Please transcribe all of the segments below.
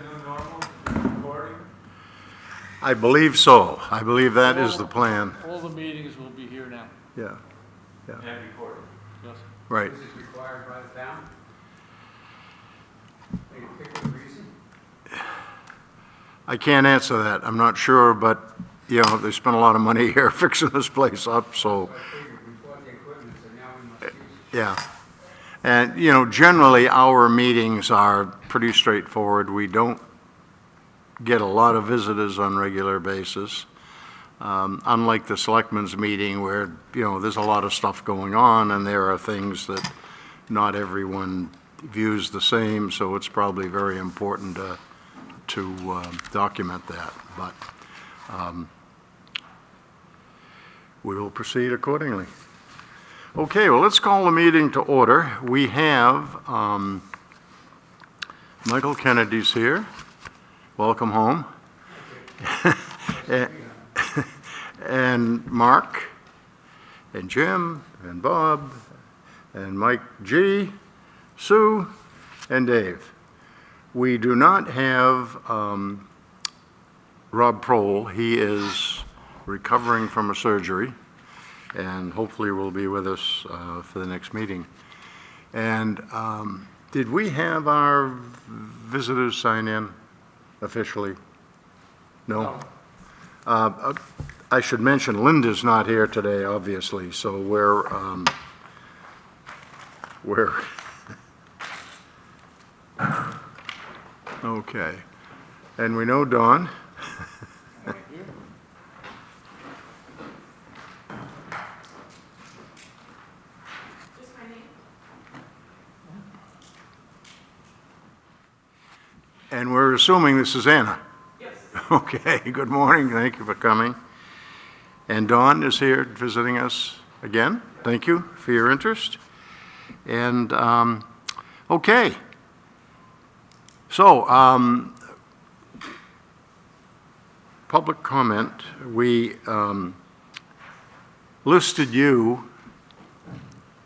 new normal for recording? I believe so. I believe that is the plan. All the meetings will be here now. Yeah, And recording. Yes. right. This is required by the town? Any particular reason? I can't answer that. I'm not sure, but, you know, they spent a lot of money here fixing this place up, so, I figured we bought the equipment, so now we must use it. yeah. And, you know, generally, our meetings are pretty straightforward. We don't get a lot of visitors on a regular basis. Unlike the selectmen's meeting where, you know, there's a lot of stuff going on and there are things that not everyone views the same, so it's probably very important to document that. But we will proceed accordingly. Okay, well, let's call the meeting to order. We have Michael Kennedy's here. Welcome home. And Mark, and Jim, and Bob, and Mike G., Sue, and Dave. We do not have Rob Prohl. He is recovering from a surgery, and hopefully will be with us for the next meeting. And did we have our visitors sign in officially? No? I should mention Linda's not here today, obviously, so we're okay. And we know Dawn. Just my name? And we're assuming this is Anna. Yes. Okay, good morning, thank you for coming. And Dawn is here visiting us again. Thank you for your interest. And, okay. So, public comment. We listed you,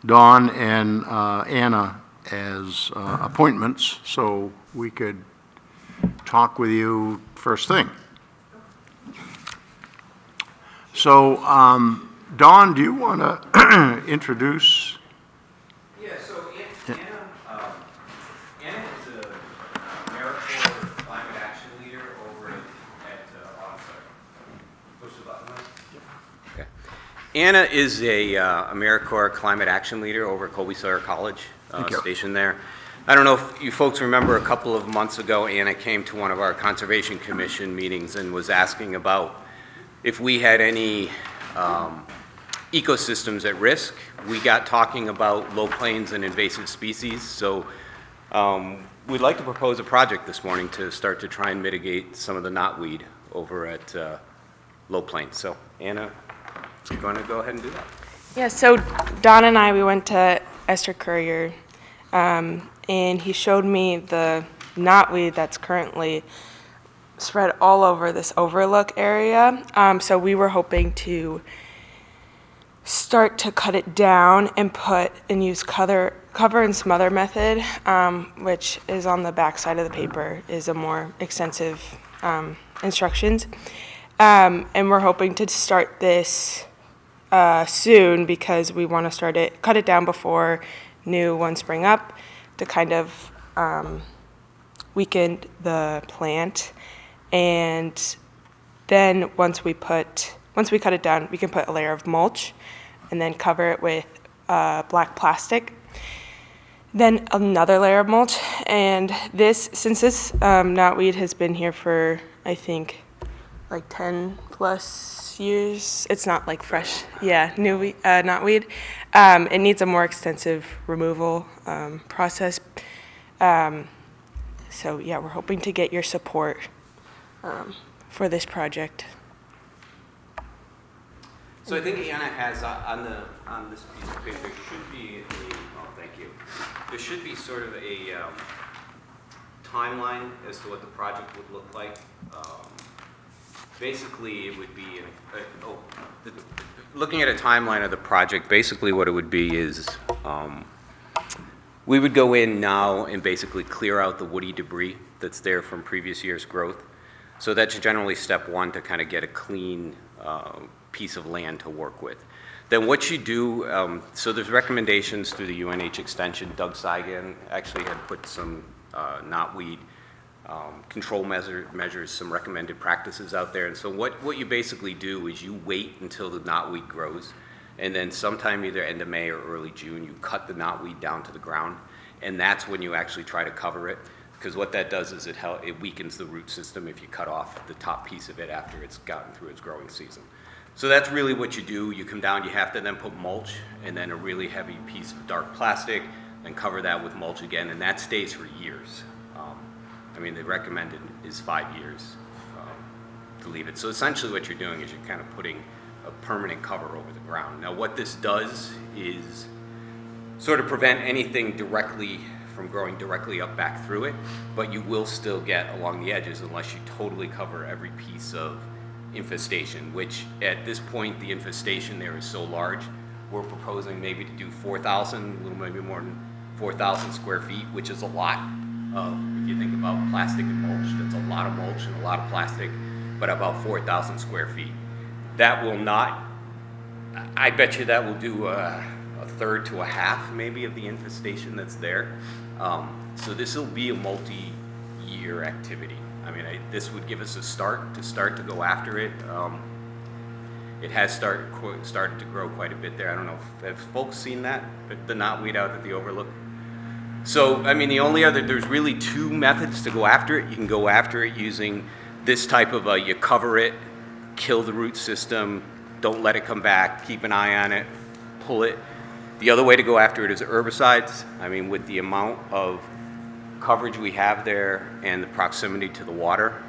Dawn and Anna, as appointments, so we could talk with you first thing. So, Dawn, do you want to introduce? Yeah, so Anna is a AmeriCorps climate action leader over at, push the button. Okay. Anna is a AmeriCorps climate action leader over at Colby Sawyer College, stationed there. I don't know if you folks remember a couple of months ago, Anna came to one of our Conservation Commission meetings and was asking about if we had any ecosystems at risk. We got talking about low plains and invasive species, so we'd like to propose a project this morning to start to try and mitigate some of the knotweed over at low plains. So Anna, you're going to go ahead and do that. Yeah, so Don and I, we went to Esther Courier, and he showed me the knotweed that's currently spread all over this overlook area. So we were hoping to start to cut it down and use cover and smother method, which is on the back side of the paper, is a more extensive instructions. And we're hoping to start this soon because we want to cut it down before new ones spring up to kind of weaken the plant. And then once we cut it down, we can put a layer of mulch and then cover it with black plastic. Then another layer of mulch. And since this knotweed has been here for, I think, like 10 plus years, it's not like fresh, new knotweed. It needs a more extensive removal process. So yeah, we're hoping to get your support for this project. So I think Anna has on this piece of paper should be thank you. There should be sort of a timeline as to what the project would look like. Basically, it would be looking at a timeline of the project. Basically, what it would be is We would go in now and basically clear out the woody debris that's there from previous year's growth. So that's generally step one, to kind of get a clean piece of land to work with. Then what you do, so there's recommendations through the UNH extension. Doug Seigan actually had put some knotweed control measures, some recommended practices out there. And so what you basically do is you wait until the knotweed grows, and then sometime either end of May or early June, you cut the knotweed down to the ground, and that's when you actually try to cover it. Because what that does is it weakens the root system if you cut off the top piece of it after it's gotten through its growing season. So that's really what you do. You come down, you have to then put mulch, and then a really heavy piece of dark plastic, then cover that with mulch again, and that stays for years. I mean, the recommended is 5 years to leave it. So essentially what you're doing is you're kind of putting a permanent cover over the ground. Now what this does is sort of prevent anything directly from growing directly up back through it, but you will still get along the edges unless you totally cover every piece of infestation, which at this point the infestation there is so large, we're proposing maybe to do 4,000, a little maybe more than 4,000 square feet, which is a lot. If you think about plastic and mulch, that's a lot of mulch and a lot of plastic, but about 4,000 square feet. That will not, I bet you that will do a third to a half maybe of the infestation that's there. So this will be a multi-year activity. I mean, this would give us a start to go after it. It has started to grow quite a bit there. I don't know, have folks seen that, the knotweed out at the overlook? So, I mean, there's really two methods to go after it. You can go after it using this type of you cover it, kill the root system, don't let it come back, keep an eye on it, pull it. The other way to go after it is herbicides. I mean, with the amount of coverage we have there and the proximity to the water,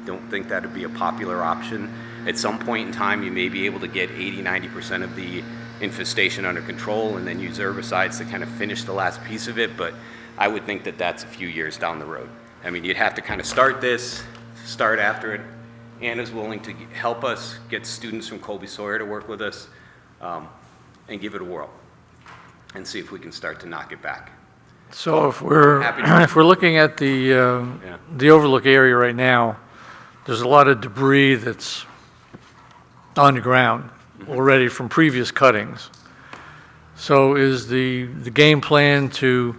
don't think that would be a popular option. At some point in time, you may be able to get 80-90% of the infestation under control and then use herbicides to kind of finish the last piece of it, but I would think that that's a few years down the road. I mean, you'd have to kind of start after it. Anna's willing to help us, get students from Colby Sawyer to work with us, and give it a whirl and see if we can start to knock it back. So if we're looking at the overlook area right now, there's a lot of debris that's on the ground already from previous cuttings. So is the game plan to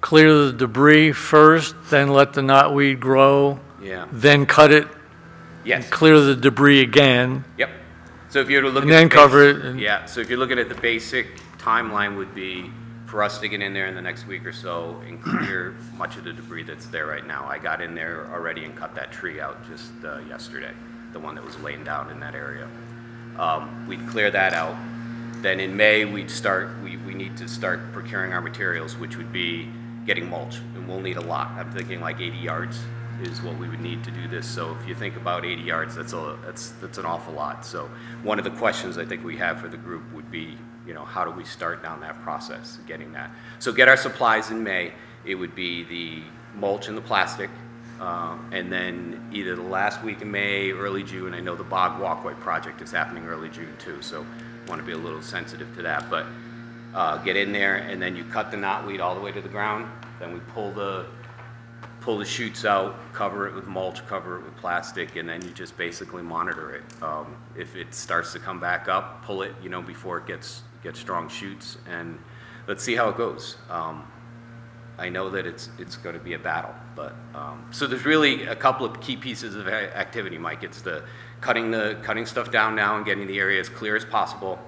clear the debris first, then let the knotweed grow, then cut it, Yes. clear the debris again, Yep. So if you're to look and at then cover it? And so if you're looking at the basic timeline would be for us to get in there in the next week or so and clear much of the debris that's there right now. I got in there already and cut that tree out just yesterday, the one that was laying down in that area. We'd clear that out. Then in May, we need to start procuring our materials, which would be getting mulch, and we'll need a lot. I'm thinking like 80 yards is what we would need to do this. So if you think about 80 yards, that's an awful lot. So one of the questions I think we have for the group would be, how do we start down that process, getting that? So get our supplies in May. It would be the mulch and the plastic, and then either the last week in May, early June. I know the Bog Walkway project is happening early June too, so want to be a little sensitive to that. But get in there, and then you cut the knotweed all the way to the ground. Then we pull the shoots out, cover it with mulch, cover it with plastic, and then you just basically monitor it. If it starts to come back up, pull it, before it gets strong shoots, and let's see how it goes. I know that it's going to be a battle, but so there's really a couple of key pieces of activity, Mike. It's the cutting stuff down now and getting the area as clear as possible.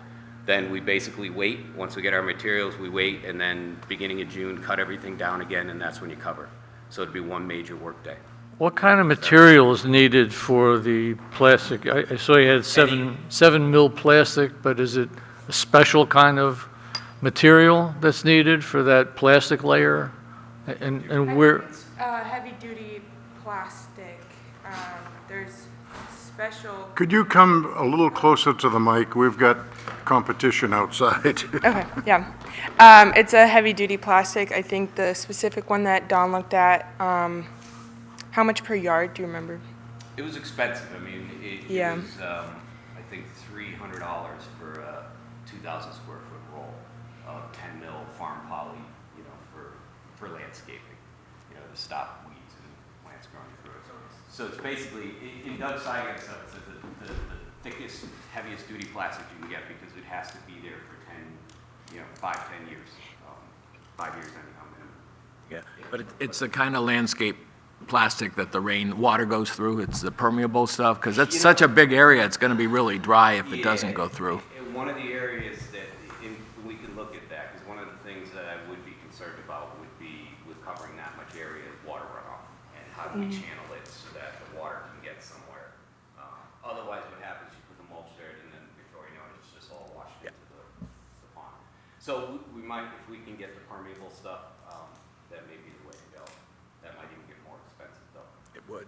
Then we basically wait. Once we get our materials, we wait, and then beginning of June, cut everything down again, and that's when you cover. So it'd be one major work day. what kind of material is needed for the plastic? I saw you had 7 mil plastic, but is it a special kind of material that's needed for that plastic layer? And where? It's heavy-duty plastic. There's special. Could you come a little closer to the mic? We've got competition outside. Okay, yeah. It's a heavy-duty plastic. I think the specific one that Don looked at, how much per yard, do you remember? It was expensive. I mean, it was, I think, $300 for a 2,000 square foot roll of 10 mil farm poly, for for landscaping, you know, to stop weeds and plants growing through it. So it's basically, in Doug Signage, it's the thickest, heaviest duty plastic you can get because it has to be there for 5, 10 years. 5 years anyhow, minimum. Yeah, but it's the kind of landscape plastic that the water goes through. It's the permeable stuff, because it's such a big area, it's going to be really dry if it doesn't go through. One of the areas that we can look at that, because one of the things that I would be concerned about would be with covering that much area of water runoff, and how do we channel it so that the water can get somewhere. Otherwise, what happens, you put the mulch there, and then before you know it, it's just all washed into the pond. So we might, if we can get the permeable stuff, that may be the way to go. That might even get more expensive, though. It would.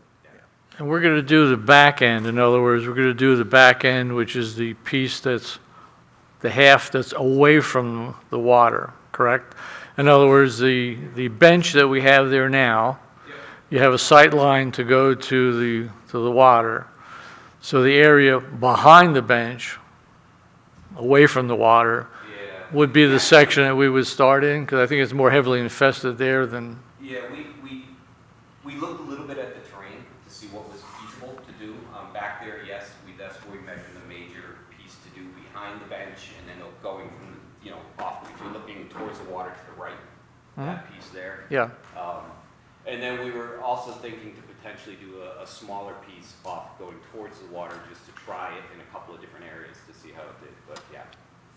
And we're going to do the back end. In other words, we're going to do the back end, which is the piece that's the half that's away from the water, correct? In other words, the bench that we have there now, you have a sight line to go to the water. So the area behind the bench, away from the water, would be the section that we would start in, because I think it's more heavily infested there than... Yeah, we looked a little bit at the terrain to see what was feasible to do. Back there, yes, that's where we measured the major piece to do behind the bench, and then going from, off, if you're looking towards the water to the right, that piece there. Yeah. And then we were also thinking to potentially do a smaller piece off going towards the water, just to try it in a couple of different areas to see how it did, but yeah.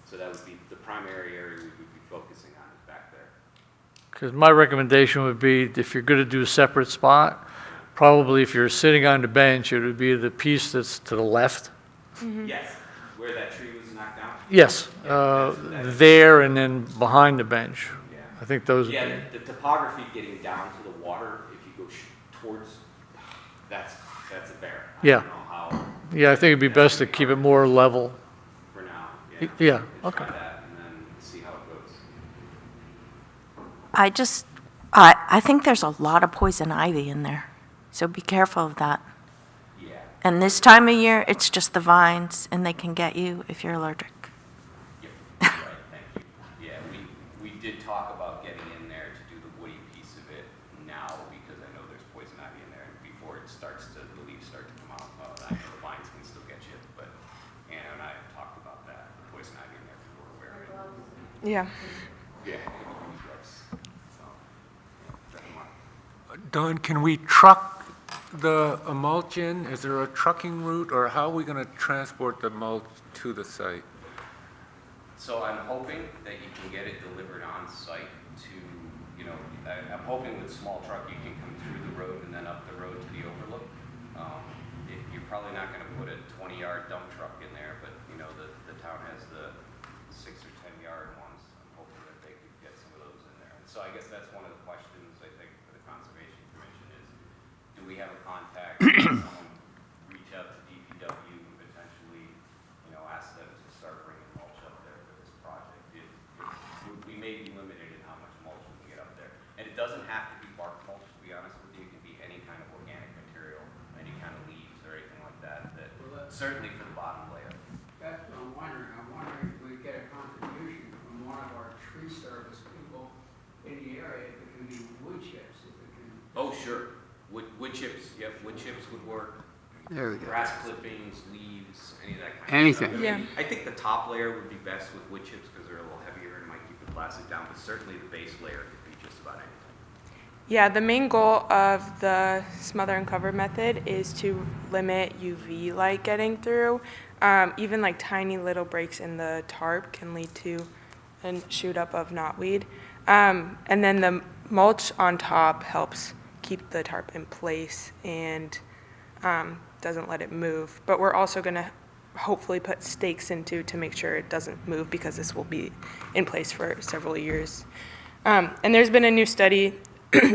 So that would be the primary area we would be focusing on is back there. Because my recommendation would be, if you're going to do a separate spot, probably if you're sitting on the bench, it would be the piece that's to the left. Yes, where that tree was knocked down? Yes, there and then behind the bench. Yeah. I think those would be... Yeah, the topography getting down to the water, if you go towards, that's a bear. Yeah. I don't know how, Yeah, I think it'd be best to keep it more level. for now. Yeah, We'll okay. try that and then see how it goes. I think there's a lot of poison ivy in there, so be careful of that. Yeah. And this time of year, it's just the vines, and they can get you if you're allergic. Yep, right, thank you. Yeah, we did talk about getting in there to do the woody piece of it now, because I know there's poison ivy in there, and before the leaves start to come out, I know the vines can still get you, but Anna and I have talked about that, the poison ivy in there, because we're aware of it. Yeah. Yeah. So, definitely. Don, can we truck the mulch in? Is there a trucking route, or how are we going to transport the mulch to the site? So I'm hoping that you can get it delivered on site to, I'm hoping with small truck you can come through the road and then up the road to the overlook. You're probably not going to put a 20-yard dump truck in there, but the town has the 6 or 10-yard ones. I'm hoping that they could get some of those in there. And so I guess that's one of the questions I think for the Conservation Commission is, do we have a contact? Someone reach out to DPW and potentially, ask them to start bringing mulch up there for this project. We may be limited in how much mulch we can get up there. And it doesn't have to be bark mulch, to be honest with you. It can be any kind of organic material, any kind of leaves or anything like that, certainly for the bottom layer. That's what I'm wondering. I'm wondering if we get a contribution from one of our tree service people in the area, if it can be wood chips, if it can. Oh, sure. Wood chips, yep, wood chips would work. There we go. Grass clippings, leaves, any of that kind Anything. of stuff. Yeah. I think the top layer would be best with wood chips because they're a little heavier and might keep the plastic down, but certainly the base layer could be just about anything. Yeah, the main goal of the smother and cover method is to limit UV light getting through. Even like tiny little breaks in the tarp can lead to a shoot up of knotweed. And then the mulch on top helps keep the tarp in place and doesn't let it move. But we're also going to hopefully put stakes into to make sure it doesn't move, because this will be in place for several years. And there's been a new study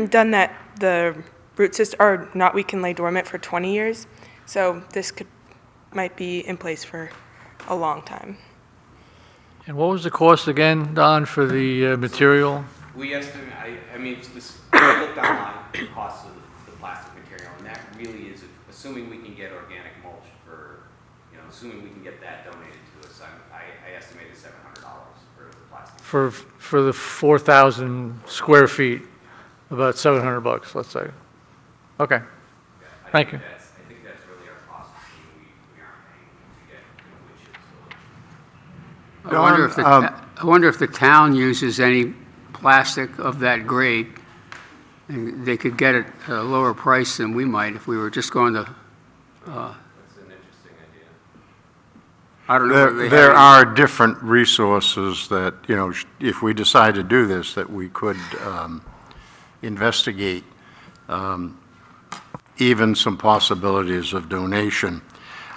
done that the root system or knotweed can lay dormant for 20 years. So this might be in place for a long time. And what was the cost again, Don, for the material? We estimate, I looked online, the cost of the plastic material, and that really is, assuming we can get organic mulch for, assuming we can get that donated to us, I estimated $700 for the plastic. For the 4,000 square feet? about $700, let's say. Okay, thank you. I think that's really our cost. We aren't paying to get the wood chips. I wonder if the town uses any plastic of that grade, and they could get it at a lower price than we might if we were just going to, That's an interesting idea. I don't know. whether they There have are different resources that, you know, if we decide to do this, that we could investigate even some possibilities of donation.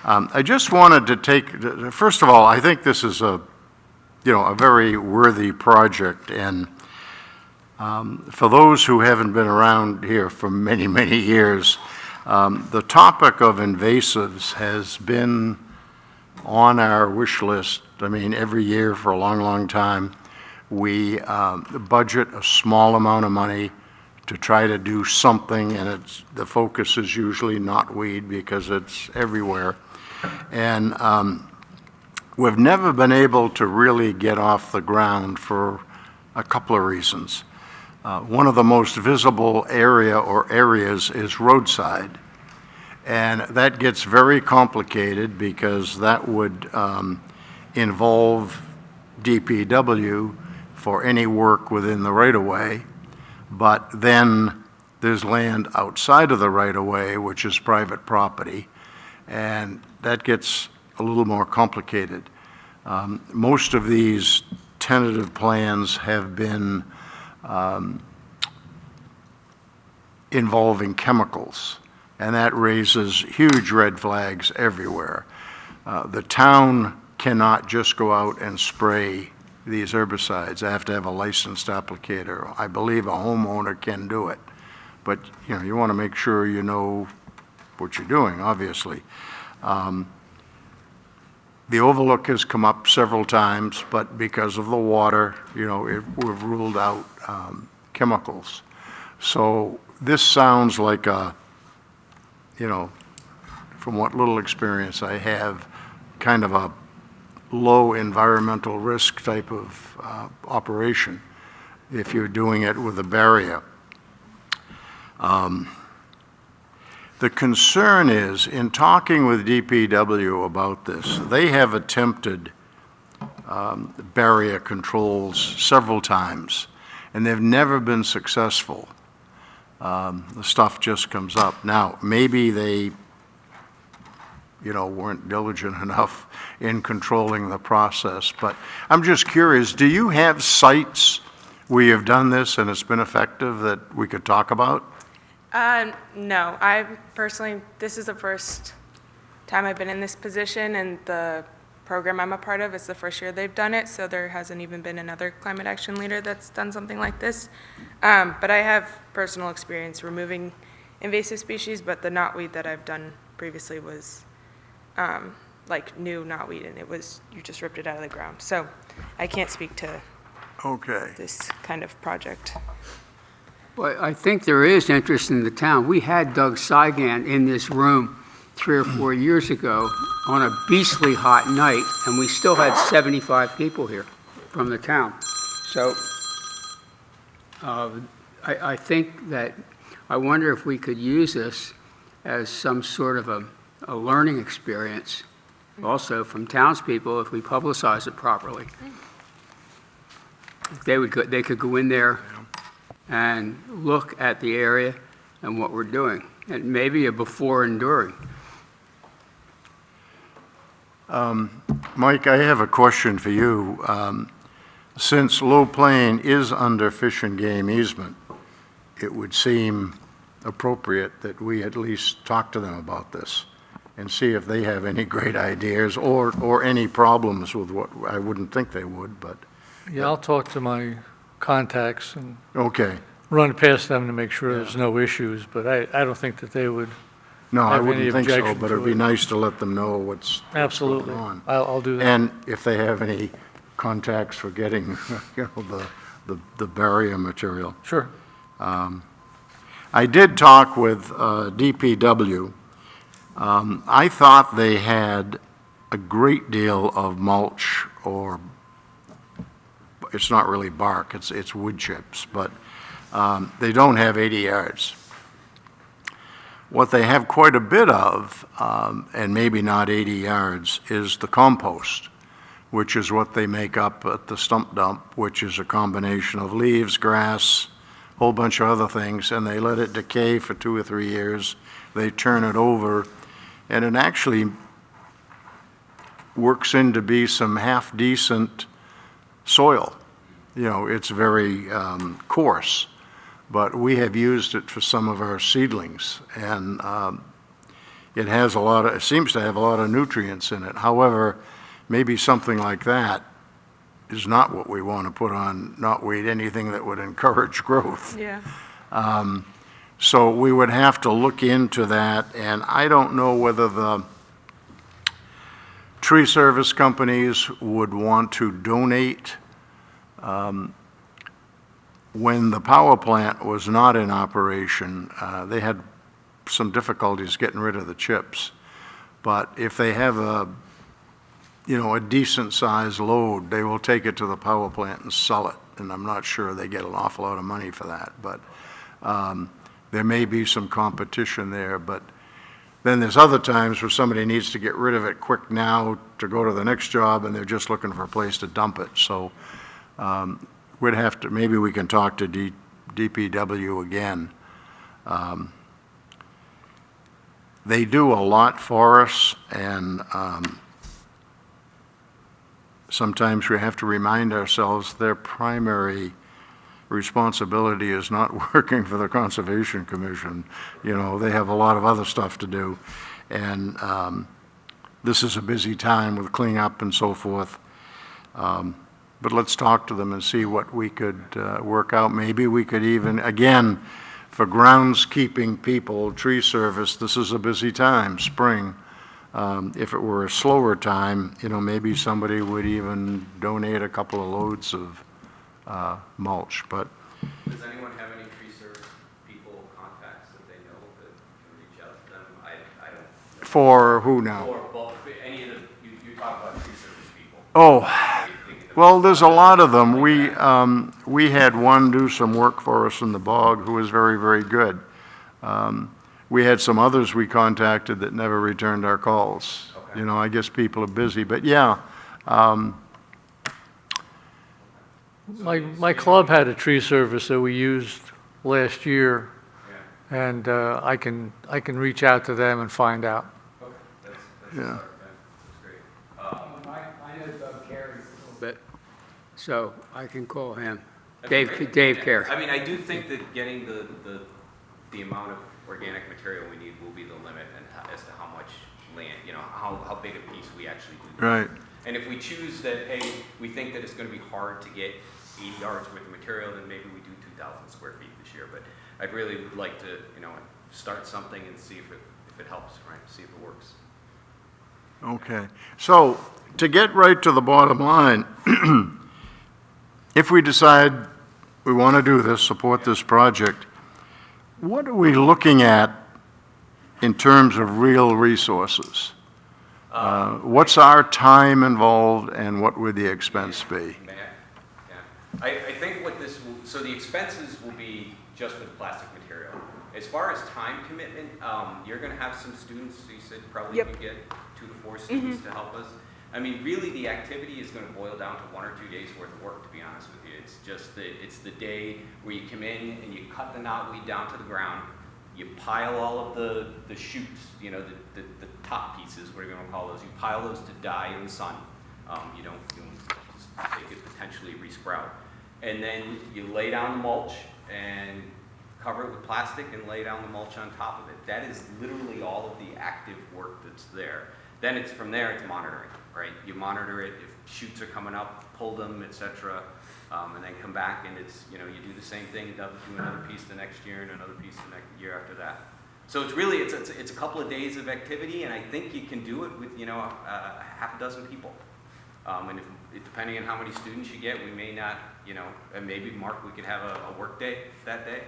I just wanted to take, first of all, I think this is a very worthy project, and for those who haven't been around here for many, many years, the topic of invasives has been on our wish list, I mean, every year for a long, long time. We budget a small amount of money to try to do something, and the focus is usually knotweed because it's everywhere. And we've never been able to really get off the ground for a couple of reasons. One of the most visible areas is roadside. And that gets very complicated because that would involve DPW for any work within the right-of-way. But then there's land outside of the right-of-way, which is private property, and that gets a little more complicated. Most of these tentative plans have been involving chemicals, and that raises huge red flags everywhere. The town cannot just go out and spray these herbicides. They have to have a licensed applicator. I believe a homeowner can do it, but you want to make sure you know what you're doing, obviously. The overlook has come up several times, but because of the water, we've ruled out chemicals. So this sounds like from what little experience I have, kind of a low environmental risk type of operation if you're doing it with a barrier. The concern is, in talking with DPW about this, they have attempted barrier controls several times, and they've never been successful. The stuff just comes up. Now, maybe they weren't diligent enough in controlling the process. But I'm just curious, do you have sites where you've done this and it's been effective that we could talk about? No, I personally, this is the first time I've been in this position, and the program I'm a part of, it's the first year they've done it, so there hasn't even been another climate action leader that's done something like this. But I have personal experience removing invasive species, but the knotweed that I've done previously was like new knotweed, and you just ripped it out of the ground. So I can't speak to this kind of project. Well, I think there is interest in the town. We had Doug Sigan in this room 3 or 4 years ago on a beastly hot night, and we still had 75 people here from the town. So I think that, I wonder if we could use this as some sort of a learning experience also from townspeople if we publicize it properly. They could go in there and look at the area and what we're doing, and maybe a before and during. Mike, I have a question for you. Since Low Plain is under Fish and Game easement, it would seem appropriate that we at least talk to them about this and see if they have any great ideas or any problems with what, I wouldn't think they would, but. Yeah, I'll talk to my contacts and Okay. run past them to make sure there's no issues, but I don't think that they would. No, I have any wouldn't think so, objection but to it'd be it. nice to let them know what's Absolutely. going on. I'll do that. And if they have any contacts for getting, the barrier material. Sure. I did talk with DPW. I thought they had a great deal of mulch, or it's not really bark, it's wood chips, but They don't have 80 yards. What they have quite a bit of, and maybe not 80 yards, is the compost, which is what they make up at the stump dump, which is a combination of leaves, grass, a whole bunch of other things, and they let it decay for 2 or 3 years. They turn it over, and it actually works into be some half-decent soil. You know, it's very coarse, but we have used it for some of our seedlings, and it seems to have a lot of nutrients in it. However, maybe something like that is not what we want to put on knotweed, anything that would encourage growth. Yeah. So we would have to look into that, and I don't know whether the tree service companies would want to donate. When the power plant was not in operation, they had some difficulties getting rid of the chips. But if they have a decent sized load, they will take it to the power plant and sell it. And I'm not sure they get an awful lot of money for that, but there may be some competition there. But then there's other times where somebody needs to get rid of it quick now to go to the next job, and they're just looking for a place to dump it. So we'd have to, maybe we can talk to DPW again. They do a lot for us, and sometimes we have to remind ourselves their primary responsibility is not working for the Conservation Commission. You know, they have a lot of other stuff to do, and this is a busy time with cleanup and so forth. But let's talk to them and see what we could work out. Maybe we could even, again, for groundskeeping people, tree service, this is a busy time, spring. If it were a slower time, you know, maybe somebody would even donate a couple of loads of mulch, but. Does anyone have any tree service people contacts that they know that can reach out to them? I don't know. For who now? Or both, any of the, you talk about tree service people. Oh, well, there's a lot of them. We had one do some work for us in the bog who was very, very good. We had some others we contacted that never returned our calls. Okay. You know, I guess people are busy, but yeah. My club had a tree service that we used last year, and I can reach out to them and find out. Okay, that's Yeah. That's great. I know Doug Carey a little bit, so I can call him. Dave Carey. I mean, I do think that getting the amount of organic material we need will be the limit, and as to how much land, you know, how big a piece we actually do. Right. And if we choose that, hey, we think that it's going to be hard to get 80 yards worth of material, then maybe we do 2,000 square feet this year. But I'd really like to, you know, start something and see if it helps, right? See if it works. Okay. So to get right to the bottom line, if we decide we want to do this, support this project, what are we looking at in terms of real resources? What's our time involved, and what would the expense be? Yeah. I think what this will, so the expenses will be just with plastic material. As far as time commitment, you're going to have some students, you said probably you can get 2 to 4 students to help us. I mean, really the activity is going to boil down to 1 or 2 days worth of work, to be honest with you. It's just it's the day where you come in and you cut the knotweed down to the ground. You pile all of the shoots, you know, the top pieces, what are you going to call those? You pile those to die in the sun. You don't they could potentially resprout. And then you lay down the mulch and cover it with plastic and lay down the mulch on top of it. That is literally all of the active work that's there. Then it's from there, it's monitoring, right? You monitor it, if shoots are coming up, pull them, etc. And then come back and it's, you know, you do the same thing, do another piece the next year and another piece the next year after that. So it's really, it's a couple of days of activity, and I think you can do it with, you know, a half a dozen people. And if, depending on how many students you get, we may not, you know, and maybe, Mark, we could have a work day that day,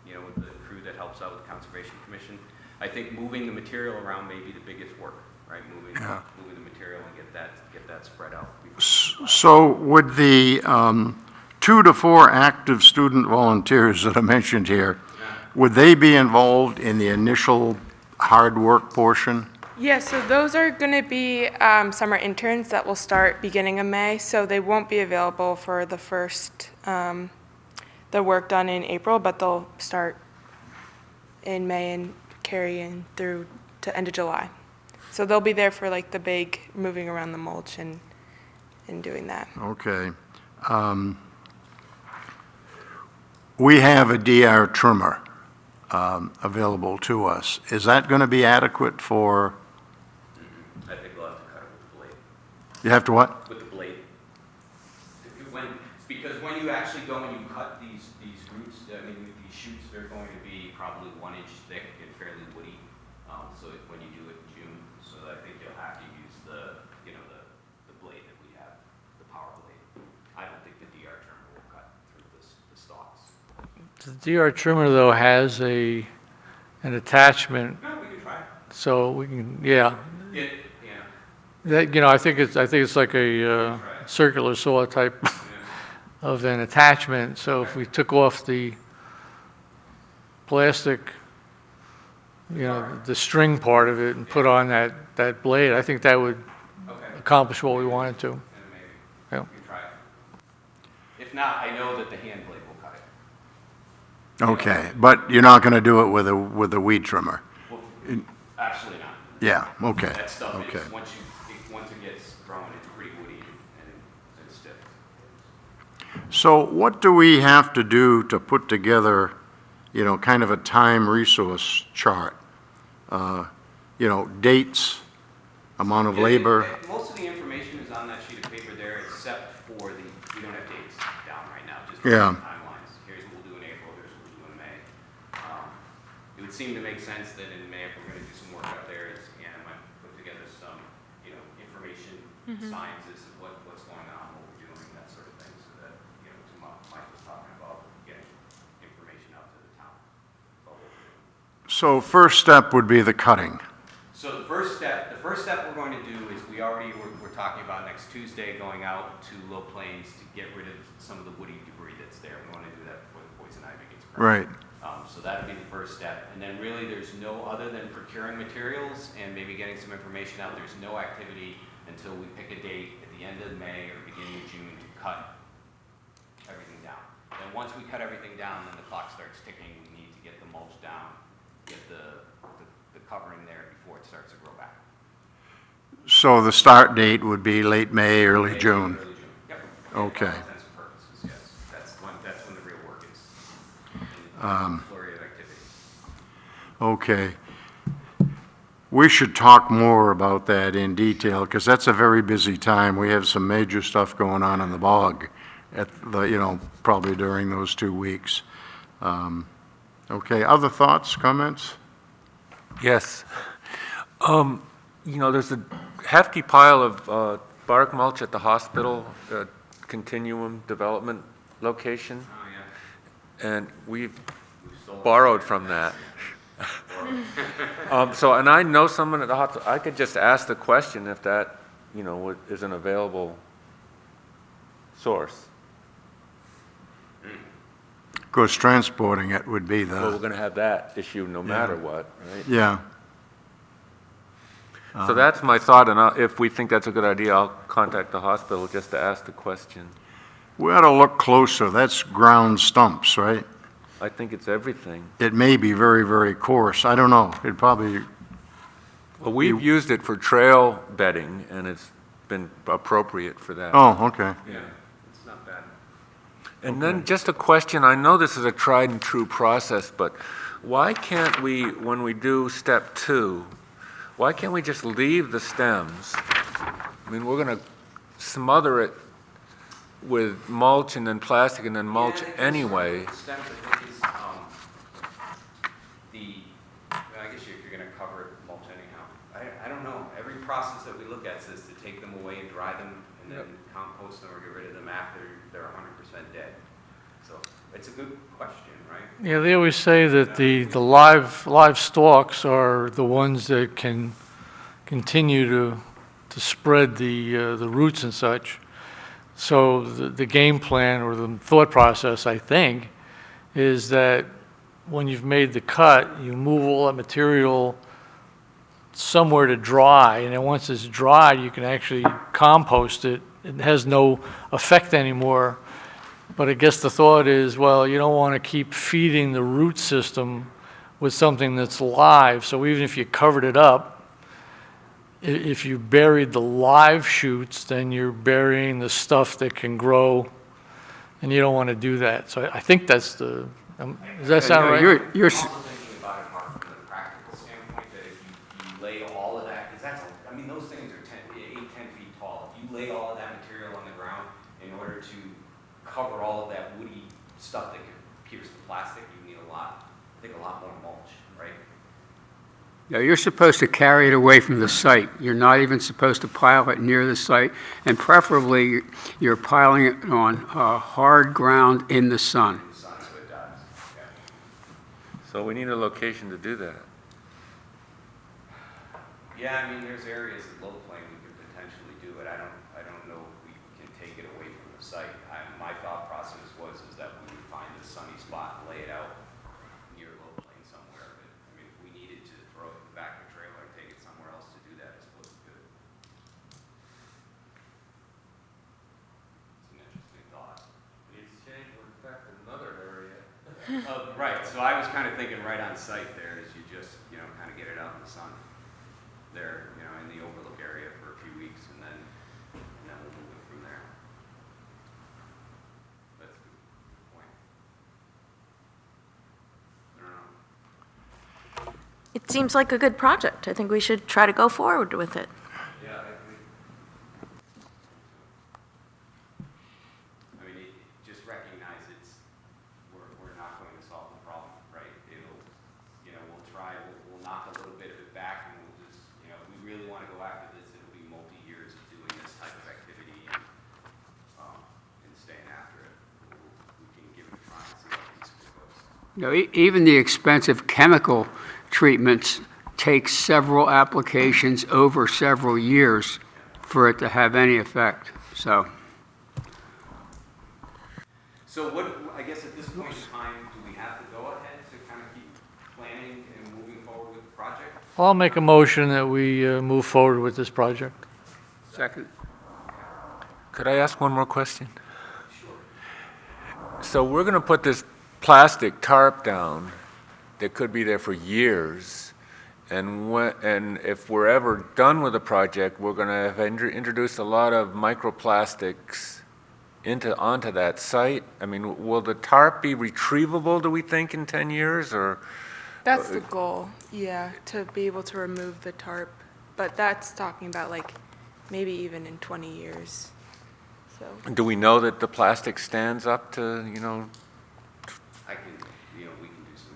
you know, with the crew that helps out with the Conservation Commission. I think moving the material around may be the biggest work, right? Moving the material and get that spread out. So would the 2 to 4 active student volunteers that are mentioned here, would they be involved in the initial hard work portion? Yeah, so those are going to be summer interns that will start beginning of May, so they won't be available for the first, the work done in April, but they'll start in May and carry in through to end of July. So they'll be there for like the big moving around the mulch and doing that. Okay. We have a DR trimmer available to us. Is that going to be adequate for, I think we'll have to cut it with the blade. you have to what? With the blade. Because when you actually go and you cut these roots, I mean, these shoots, they're going to be probably 1 inch thick and fairly woody. So when you do it in June, so I think you'll have to use the blade that we have, the power blade. I don't think the DR trimmer will cut through the stalks. The DR trimmer, though, has an attachment, No, we can try it. so we can, yeah. Yeah. That, I think it's like a circular saw type of an attachment, so if we took off the plastic, the string part of it and put on that blade, I think that would accomplish what we wanted to. And maybe Yeah. we can try it. If not, I know that the hand blade will cut it. Okay, but you're not going to do it with a weed trimmer? Well, absolutely not. Yeah, okay, That stuff okay. is, once it gets grown, it's pretty woody and stiff. So what do we have to do to put together, kind of a time resource chart? Dates, amount of labor? Most of the information is on that sheet of paper there, except for we don't have dates down right now, just Yeah. timelines. Here's what we'll do in April, here's what we'll do in May. It would seem to make sense that in May, if we're gonna do some work out there, Anna might put together some, information signs as to what's going on, what we're doing, that sort of thing, so that, to Mike was talking about getting information out to the town. about what we're doing. So first step would be the cutting. So the first step we're going to do is we're talking about next Tuesday going out to Low Plains to get rid of some of the woody debris that's there. We want to do that before the poison ivy gets grown. Right. So that'll be the first step. And then really there's no, other than procuring materials and maybe getting some information out, there's no activity until we pick a date at the end of May or beginning of June to cut everything down. Then once we cut everything down, then the clock starts ticking. We need to get the mulch down, get the covering there before it starts to grow back. So the start date would be late May, early June? Early June. Yep. Okay. For all intents and purposes, yes. That's when the real work is. Flurry of activity. Okay. We should talk more about that in detail, because that's a very busy time. We have some major stuff going on in the bog at the, probably during those 2 weeks. Okay, other thoughts, comments? Yes. There's a hefty pile of bark mulch at the hospital, continuum development location, Oh, yeah. and we've Stolen. borrowed from that. And I know someone at the hospital, I could just ask the question if that, is an available source. Of course, transporting it would be Well, we're the, going to have that issue no matter what, right? yeah. So that's my thought, and if we think that's a good idea, I'll contact the hospital just to ask the question. We ought to look closer. That's ground stumps, right? I think it's everything. It may be very, very coarse. I don't know. It probably, Well, we've used it for trail bedding, and it's been appropriate for that. oh, okay. Yeah, it's not bad. And then just a question, I know this is a tried and true process, but why can't we, when we do step 2, why can't we just leave the stems? I mean, we're going to smother it with mulch and then plastic and then mulch Yeah, I think anyway. the stems, I think, is, I guess if you're gonna cover it with mulch anyhow. I don't know. Every process that we look at says to take them away and dry them and then compost them or get rid of them after they're 100% dead. So it's a good question, right? Yeah, they always say that the live stalks are the ones that can continue to spread the roots and such. So the game plan or the thought process, I think, is that when you've made the cut, you move all that material somewhere to dry, and then once it's dry, you can actually compost it. It has no effect anymore. But I guess the thought is, well, you don't want to keep feeding the root system with something that's live. So even if you covered it up, if you buried the live shoots, then you're burying the stuff that can grow, and you don't want to do that. So I think that's the, does that sound right? You're, I'm also thinking about it, Mark, from the practical standpoint, that if you lay all of that, because that's, I mean, those things are 8, 10 feet tall. If you lay all of that material on the ground in order to cover all of that woody stuff that could pierce the plastic, you need a lot more mulch, right? no, you're supposed to carry it away from the site. You're not even supposed to pile it near the site, and preferably you're piling it on hard ground in the sun. The sun, so it does. Yeah. So we need a location to do that. Yeah, I mean, there's areas at low plain we could potentially do it. I don't know if we can take it away from the site. My thought process is that we would find a sunny spot and lay it out near low plain somewhere. But, I mean, if we needed to throw it back the trailer and take it somewhere else to do that, I suppose we could. It's an interesting thought. It's changed would affect another area. Right, so I was kind of thinking right on site there is you just, kind of get it out in the sun there, in the overlook area for a few weeks and then we'll move it from there. That's a good point. I don't know. It seems like a good project. I think we should try to go forward with it. Yeah, I agree. I mean, just recognize we're not going to solve the problem, right? We'll try, we'll knock a little bit of it back and we'll just, if we really want to go after this, it'll be multi-years of doing this type of activity and staying after it. We can give it a try and see how peaceful it goes. Even the expensive chemical treatments take several applications over several years for it to have any effect, so. So what, I guess at this point in time, do we have to go ahead to kind of keep planning and moving forward with the project? I'll make a motion that we move forward with this project. Second. Could I ask one more question? Sure. So we're going to put this plastic tarp down that could be there for years, and if we're ever done with the project, we're going to have introduced a lot of microplastics onto that site. I mean, will the tarp be retrievable, do we think, in 10 years, or? That's the goal, yeah, to be able to remove the tarp. But that's talking about like maybe even in 20 years. So Do we know that the plastic stands up to, I can, we can do some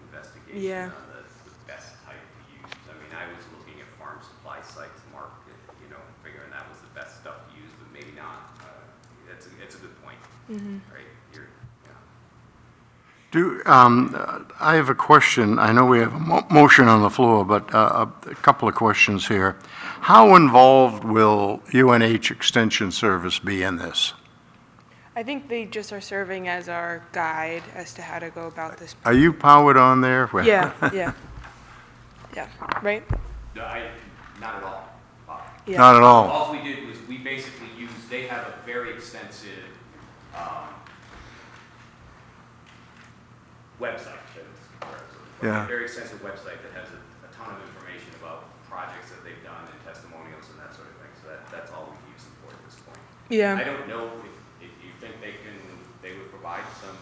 investigation Yeah. on the best type to use. I mean, I was looking at farm supply sites, Mark, figuring that was the best stuff to use, but maybe not. It's a good point, right? I have a question. I know we have a motion on the floor, but a couple of questions here. How involved will UNH Extension Service be in this? I think they just are serving as our guide as to how to go about this. Are you powered on there? Yeah, right? No, not at all. Yeah. Not at all. All we did was we basically used, they have a very extensive website. Yeah. A very extensive website that has a ton of information about projects that they've done and testimonials and that sort of thing. So that's all we can use them for at this point. Yeah. I don't know if you think they would provide some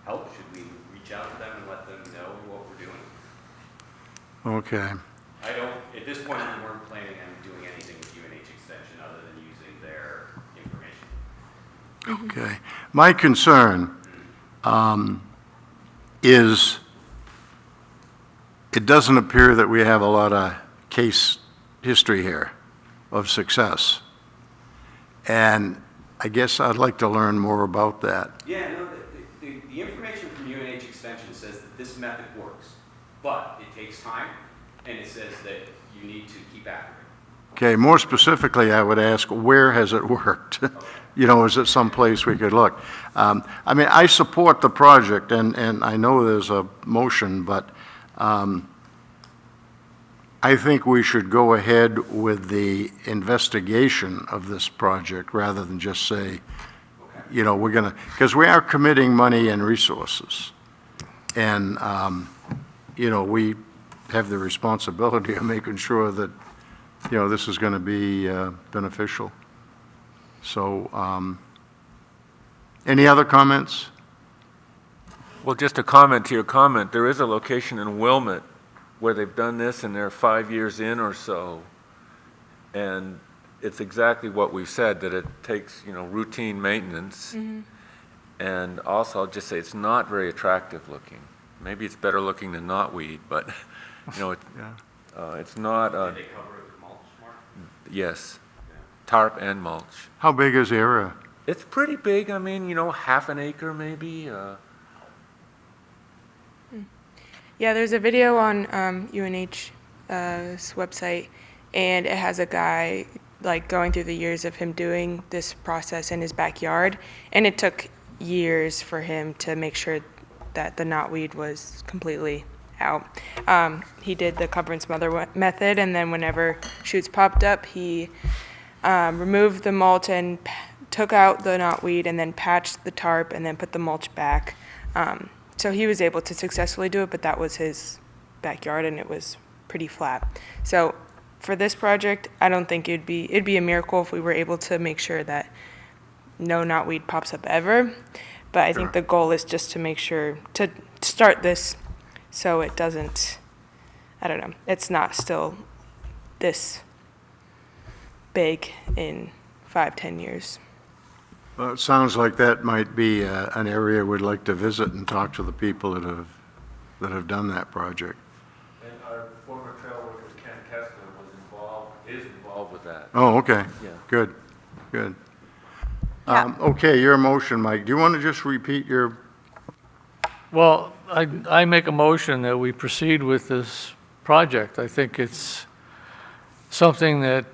help. Should we reach out to them and let them know what we're doing? Okay. At this point, we weren't planning on doing anything with UNH Extension other than using their information. Okay. My concern is it doesn't appear that we have a lot of case history here of success. And I guess I'd like to learn more about that. Yeah, no, the information from UNH Extension says that this method works, but it takes time, and it says that you need to keep after it. Okay, more specifically, I would ask, where has it worked? You know, is it someplace we could look? I mean, I support the project, and I know there's a motion, but I think we should go ahead with the investigation of this project rather than just say, you know, we're going to, because we are committing money and resources. And, you know, we have the responsibility of making sure that, you know, this is going to be beneficial. So, any other comments? Well, just a comment to your comment, there is a location in Wilmot where they've done this and they're 5 years in or so. And it's exactly what we've said, that it takes, you know, routine maintenance. And also, I'll just say, it's not very attractive looking. Maybe it's better looking than knotweed, but, you know, it's not. Did they cover it with mulch, Mark? Yes, tarp and mulch. How big is the area? It's pretty big. I mean, you know, half an acre maybe. Yeah, there's a video on UNH's website, and it has a guy like going through the years of him doing this process in his backyard, and it took years for him to make sure that the knotweed was completely out. He did the cover and smother method, and then whenever shoots popped up, he removed the mulch and took out the knotweed, and then patched the tarp, and then put the mulch back. So he was able to successfully do it, but that was his backyard, and it was pretty flat. So for this project, I don't think it'd be a miracle if we were able to make sure that no knotweed pops up ever. But I think the goal is just to make sure to start this so it doesn't, I don't know, it's not still this big in 5-10 years. Well, it sounds like that might be an area we'd like to visit and talk to the people that have done that project. And our former trail worker, Ken Kessler, is involved with that. Oh, okay. Yeah. Good, good. Yeah. Okay, your motion, Mike. Do you want to just repeat your, Well, I make a motion that we proceed with this project. I think it's something that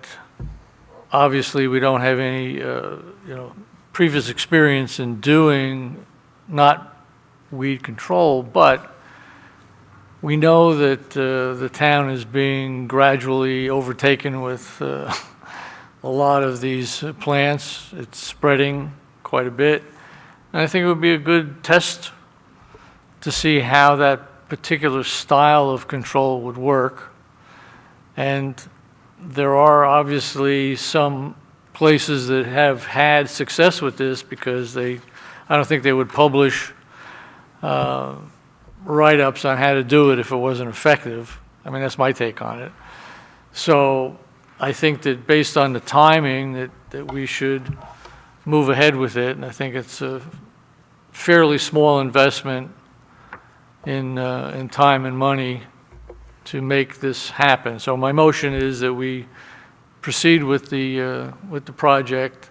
obviously we don't have any, you know, previous experience in doing, not weed control, but we know that the town is being gradually overtaken with a lot of these plants. It's spreading quite a bit. And I think it would be a good test to see how that particular style of control would work. And there are obviously some places that have had success with this because I don't think they would publish write-ups on how to do it if it wasn't effective. I mean, that's my take on it. So I think that based on the timing that we should move ahead with it, and I think it's a fairly small investment in time and money to make this happen. So my motion is that we proceed with the project,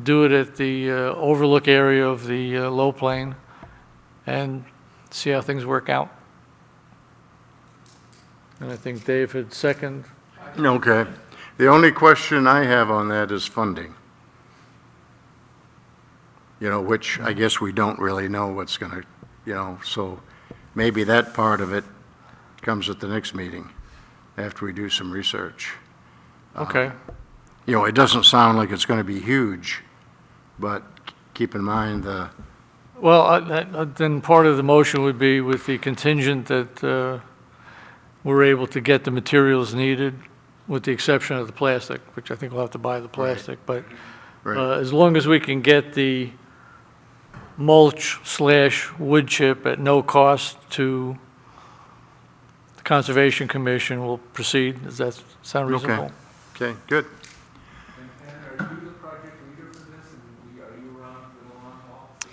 do it at the overlook area of the low plain, and see how things work out. And I think Dave had second. okay. The only question I have on that is funding. You know, which I guess we don't really know what's going to, you know, so maybe that part of it comes at the next meeting after we do some research. Okay. You know, it doesn't sound like it's going to be huge, but keep in mind the, Well, then part of the motion would be with the contingent that we're able to get the materials needed, with the exception of the plastic, which I think we'll have to buy the plastic. But right. as long as we can get the mulch/wood chip at no cost to the Conservation Commission, we'll proceed. Does that sound reasonable? Okay, good. And are you the project leader for this, and are you around for the long haul, so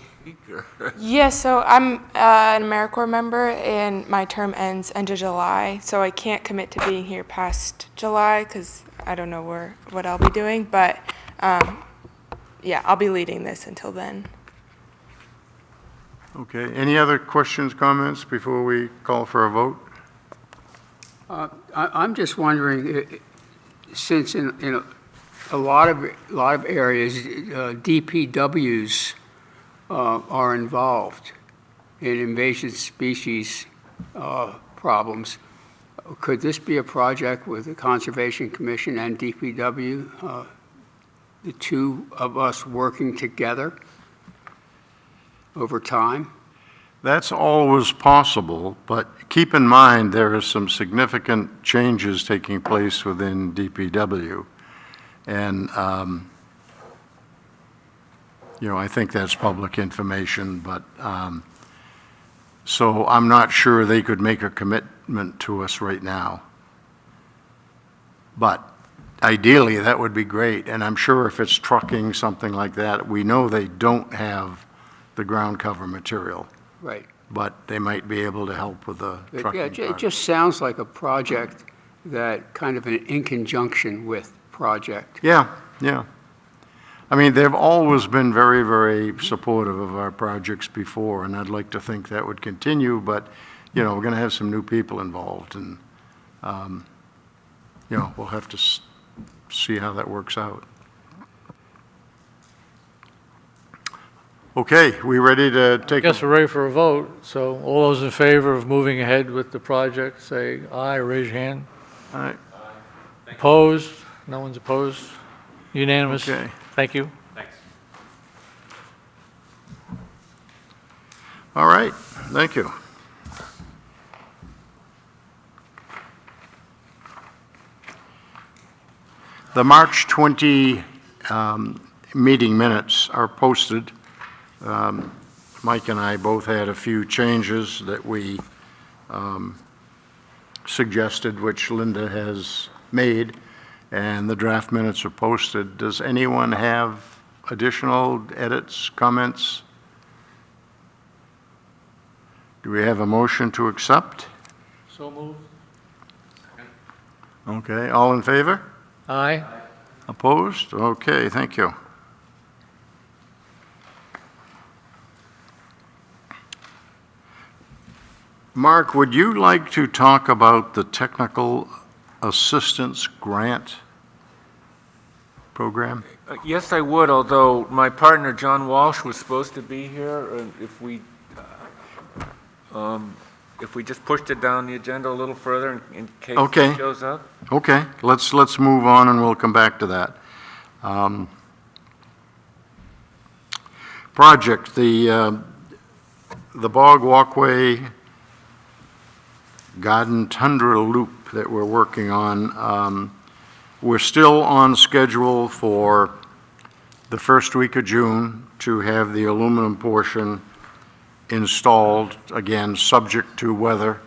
to speak? Yeah, so I'm an AmeriCorps member, and my term ends end of July, so I can't commit to being here past July because I don't know what I'll be doing, but yeah, I'll be leading this until then. Okay, any other questions, comments before we call for a vote? I'm just wondering, since in a lot of areas, DPWs are involved in invasive species problems, could this be a project with the Conservation Commission and DPW, the two of us working together over time? That's always possible, but keep in mind there are some significant changes taking place within DPW. And, I think that's public information, but, so I'm not sure they could make a commitment to us right now. But ideally, that would be great, and I'm sure if it's trucking, something like that, we know they don't have the ground cover material. Right. But they might be able to help with the But trucking yeah, it part. just sounds like a project that kind of in conjunction with project. Yeah, yeah. I mean, they've always been very, very supportive of our projects before, and I'd like to think that would continue, but, we're going to have some new people involved, and, we'll have to see how that works out. Okay, we ready to I take? guess we're ready for a vote, so all those in favor of moving ahead with the project, say aye, raise your hand. All right, Opposed? No one's opposed? Unanimous? okay. Thank you. Thanks. All right, thank you. The March 20 meeting minutes are posted. Mike and I both had a few changes that we suggested, which Linda has made, and the draft minutes are posted. Does anyone have additional edits, comments? Do we have a motion to accept? So moved. Okay, all in favor? Aye. Opposed? Okay, thank you. Mark, would you like to talk about the technical assistance grant program? Yes, I would, although my partner, John Walsh, was supposed to be here, and if we just pushed it down the agenda a little further in case Okay. he shows up. Okay, let's move on and we'll come back to that. Project, the Bog Walkway Garden Tundra Loop that we're working on. We're still on schedule for the first week of June to have the aluminum portion installed, again, subject to weather.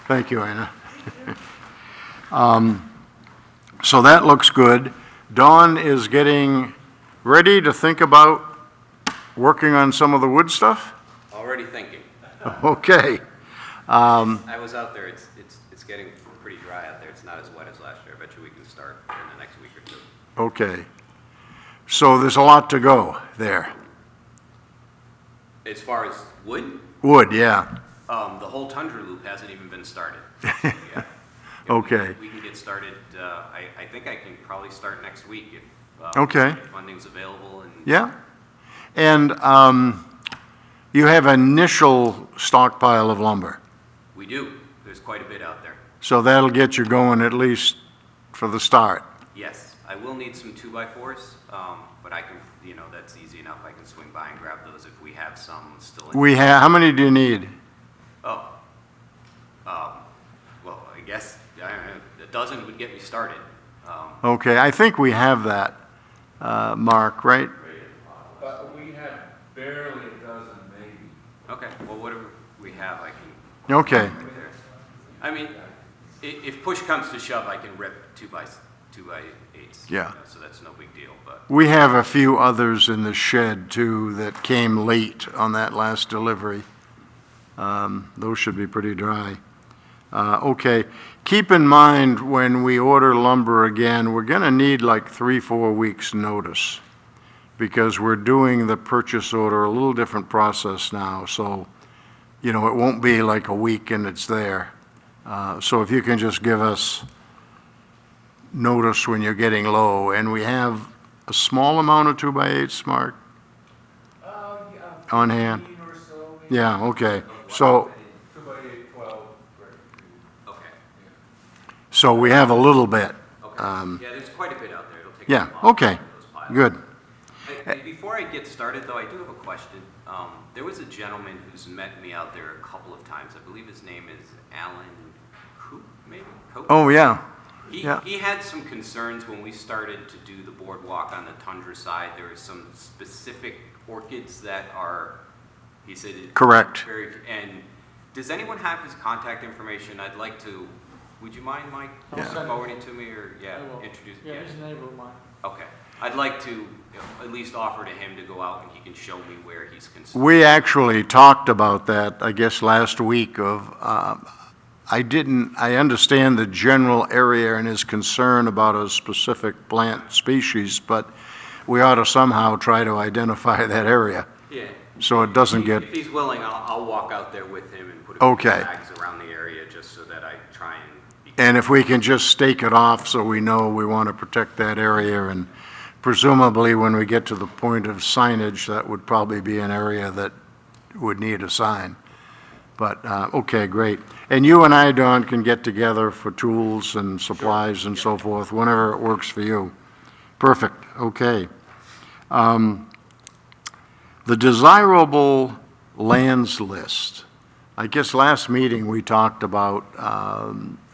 Thank you, Anna. So that looks good. Dawn is getting ready to think about working on some of the wood stuff? Already thinking. Okay. I was out there, it's getting pretty dry out there. It's not as wet as last year. I bet you we can start in the next week or two. Okay. So there's a lot to go there. As far as wood, Wood, yeah. the whole Tundra Loop hasn't even been started. Yeah. Yeah, Okay. We can get started, I think I can probably start next week if Okay. if funding's available and. Yeah. And you have initial stockpile of lumber. We do. There's quite a bit out there. So that'll get you going at least for the start. Yes, I will need some 2x4s, but I can, that's easy enough. I can swing by and grab those if we have some still in. How many do you need? Oh, well, I guess a dozen would get me started. Okay, I think we have that, Mark, right? But we have barely a dozen, maybe. Okay, well, whatever we have, I can. Okay, I mean, if push comes to shove, I can rip 2x8s. Yeah. So that's no big deal, but. we have a few others in the shed too that came late on that last delivery. Those should be pretty dry. Okay, keep in mind when we order lumber again, we're gonna need like 3-4 weeks' notice because we're doing the purchase order a little different process now, so, it won't be like a week and it's there. So if you can just give us notice when you're getting low, and we have a small amount of 2x8s, Mark, on hand? Yeah, okay. So, 2x8, 12, Okay, so we have a little bit. okay. Yeah, there's quite a bit out there. It'll take Yeah, a while to okay, find those piles. good. Before I get started, though, I do have a question. There was a gentleman who's met me out there a couple of times. I believe his name is Alan Coop, maybe? Coop? Oh, yeah, He, yeah. he had some concerns when we started to do the boardwalk on the tundra side. There are some specific orchids that are, he said. Correct. And does anyone have his contact information? I'd like to, would you mind, Mike, forwarding it to me, or, introduce? Yeah, he's a neighbor of mine. Okay. I'd like to at least offer to him to go out and he can show me where he's concerned. We actually talked about that, I guess, last week of, I understand the general area and his concern about a specific plant species, but we ought to somehow try to identify that area. Yeah. So it doesn't get, If he's willing, I'll walk out there with him and put a few Okay. flags around the area just so that I try and be. and if we can just stake it off so we know we want to protect that area, and presumably when we get to the point of signage, that would probably be an area that would need a sign. But, okay, great. And you and I, Don, can get together for tools and supplies and so forth, whenever it works for you. Perfect, okay. The desirable lands list. I guess last meeting we talked about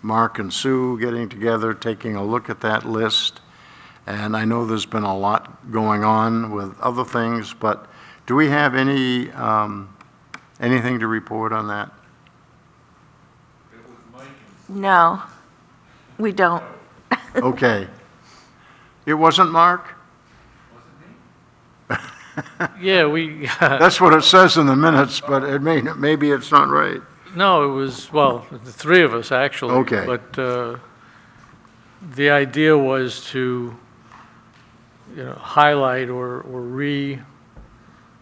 Mark and Sue getting together, taking a look at that list. And I know there's been a lot going on with other things, but do we have any, anything to report on that? No, we don't. Okay. It wasn't Mark? Yeah, we, That's what it says in the minutes, but it maybe it's not right. no, it was, well, the three of us, actually. Okay. But the idea was to, highlight or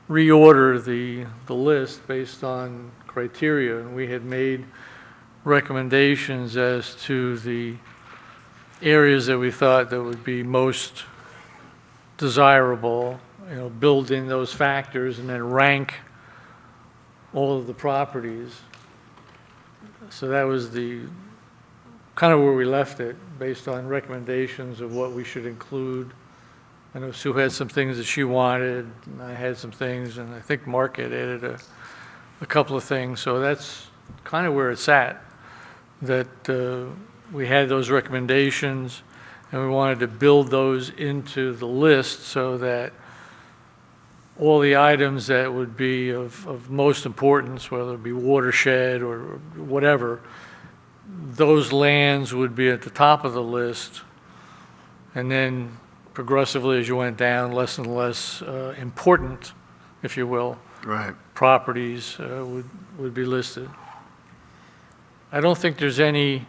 reorder the list based on criteria. And we had made recommendations as to the areas that we thought that would be most desirable, build in those factors and then rank all of the properties. So that was the, kind of where we left it, based on recommendations of what we should include. I know Sue had some things that she wanted, and I had some things, and I think Mark had added a couple of things. So that's kind of where it's at, that we had those recommendations, and we wanted to build those into the list so that all the items that would be of most importance, whether it be watershed or whatever, those lands would be at the top of the list. And then progressively, as you went down, less and less important, if you will, Right. properties would be listed. I don't think there's any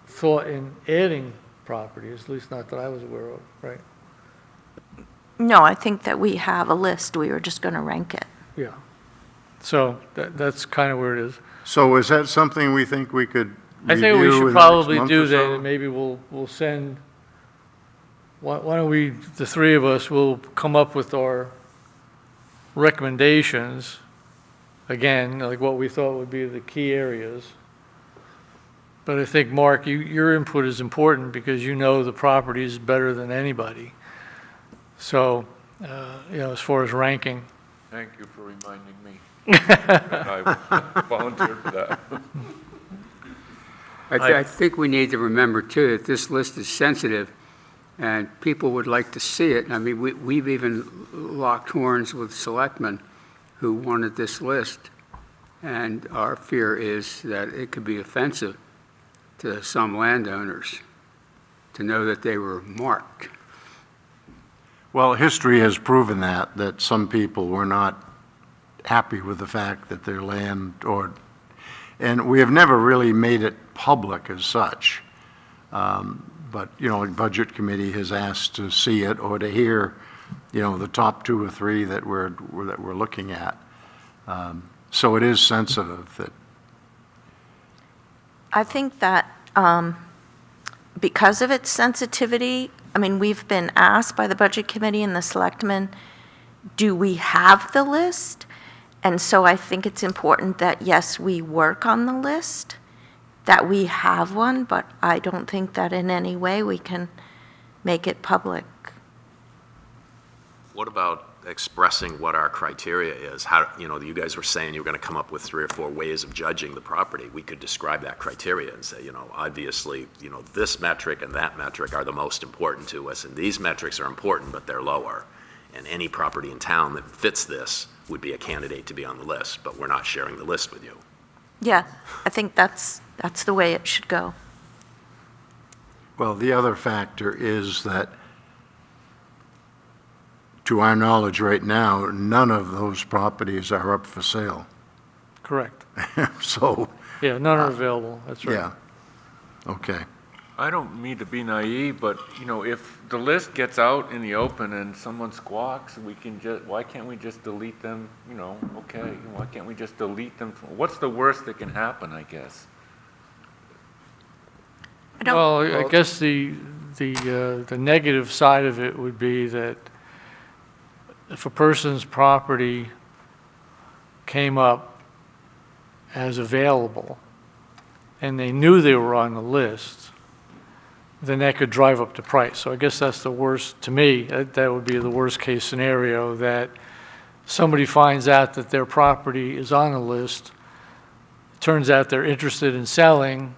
thought in adding properties, at least not that I was aware of, right? No, I think that we have a list. We were just going to rank it. Yeah. So that's kind of where it is. So is that something we think we could I think we review in should the next probably month do or that, so? and maybe we'll send, why don't we, the three of us, will come up with our recommendations, again, like what we thought would be the key areas. But I think, Mark, your input is important because you know the properties better than anybody. So, as far as ranking. Thank you for reminding me. I volunteered for that. I think we need to remember, too, that this list is sensitive, and people would like to see it. I mean, we've even locked horns with selectmen who wanted this list, and our fear is that it could be offensive to some landowners to know that they were marked. Well, history has proven that some people were not happy with the fact that their land and we have never really made it public as such. But, like Budget Committee has asked to see it or to hear, the top 2 or 3 that we're looking at. So it is sensitive I think that because of its sensitivity, I mean, we've been asked by the Budget Committee and the Selectmen, do we have the list? And so I think it's important that, yes, we work on the list, that we have one, but I don't think that in any way we can make it public. What about expressing what our criteria is? How, you guys were saying you were going to come up with 3 or 4 ways of judging the property. We could describe that criteria and say, obviously, this metric and that metric are the most important to us, and these metrics are important, but they're lower. And any property in town that fits this would be a candidate to be on the list, but we're not sharing the list with you. Yeah, I think that's the way it should go. Well, the other factor is that, to our knowledge right now, none of those properties are up for sale. Correct. So, Yeah, none are available, that's right. yeah, okay. I don't mean to be naive, but, if the list gets out in the open and someone squawks, why can't we just delete them, okay, why can't we just delete them? What's the worst that can happen, I guess? Well, I guess the negative side of it would be that if a person's property came up as available and they knew they were on the list, then that could drive up the price. So I guess that's the worst, to me, that would be the worst case scenario, that somebody finds out that their property is on the list, turns out they're interested in selling,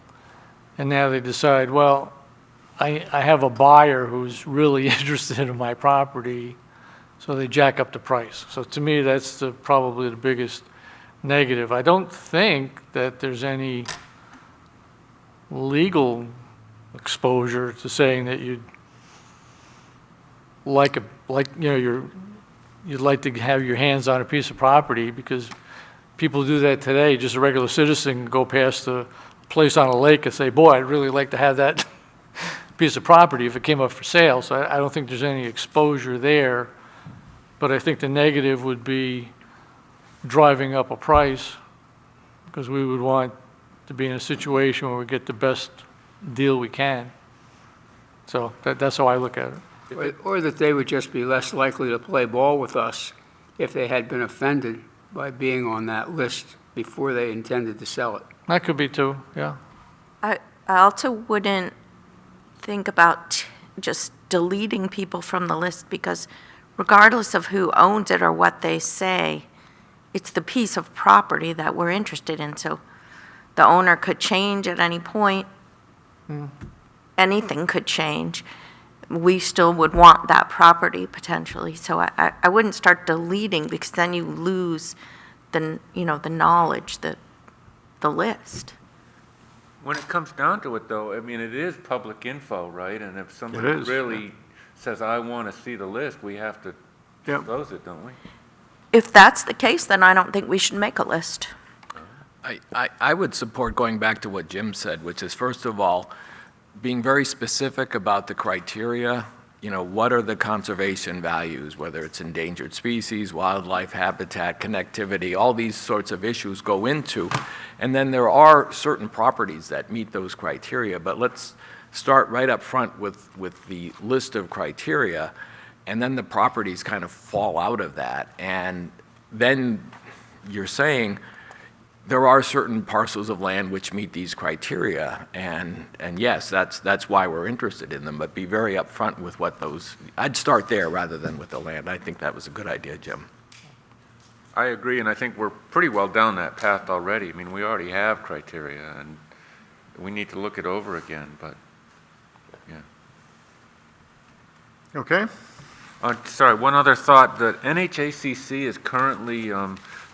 and now they decide, well, I have a buyer who's really interested in my property, so they jack up the price. So to me, that's probably the biggest negative. I don't think that there's any legal exposure to saying that you'd like to have your hands on a piece of property, because people do that today. Just a regular citizen can go past a place on a lake and say, boy, I'd really like to have that piece of property if it came up for sale. So I don't think there's any exposure there, but I think the negative would be driving up a price, because we would want to be in a situation where we get the best deal we can. So that's how I look at it. Or that they would just be less likely to play ball with us if they had been offended by being on that list before they intended to sell it. That could be too, yeah. I also wouldn't think about just deleting people from the list, because regardless of who owns it or what they say, it's the piece of property that we're interested in. So the owner could change at any point. Anything could change. We still would want that property potentially. So I wouldn't start deleting, because then you lose the knowledge, the list. When it comes down to it, though, I mean, it is public info, right? And if somebody It is, really says, I want to see the list, we have to Yep. disclose it, don't we? If that's the case, then I don't think we should make a list. I would support going back to what Jim said, which is, first of all, being very specific about the criteria. What are the conservation values, whether it's endangered species, wildlife habitat, connectivity, all these sorts of issues go into. And then there are certain properties that meet those criteria, but let's start right up front with the list of criteria, and then the properties kind of fall out of that. And then you're saying, there are certain parcels of land which meet these criteria, and yes, that's why we're interested in them, but be very upfront with what those, I'd start there rather than with the land. I think that was a good idea, Jim. I agree, and I think we're pretty well down that path already. I mean, we already have criteria, and we need to look it over again, but, yeah. Okay? Sorry, one other thought. The NHACC is currently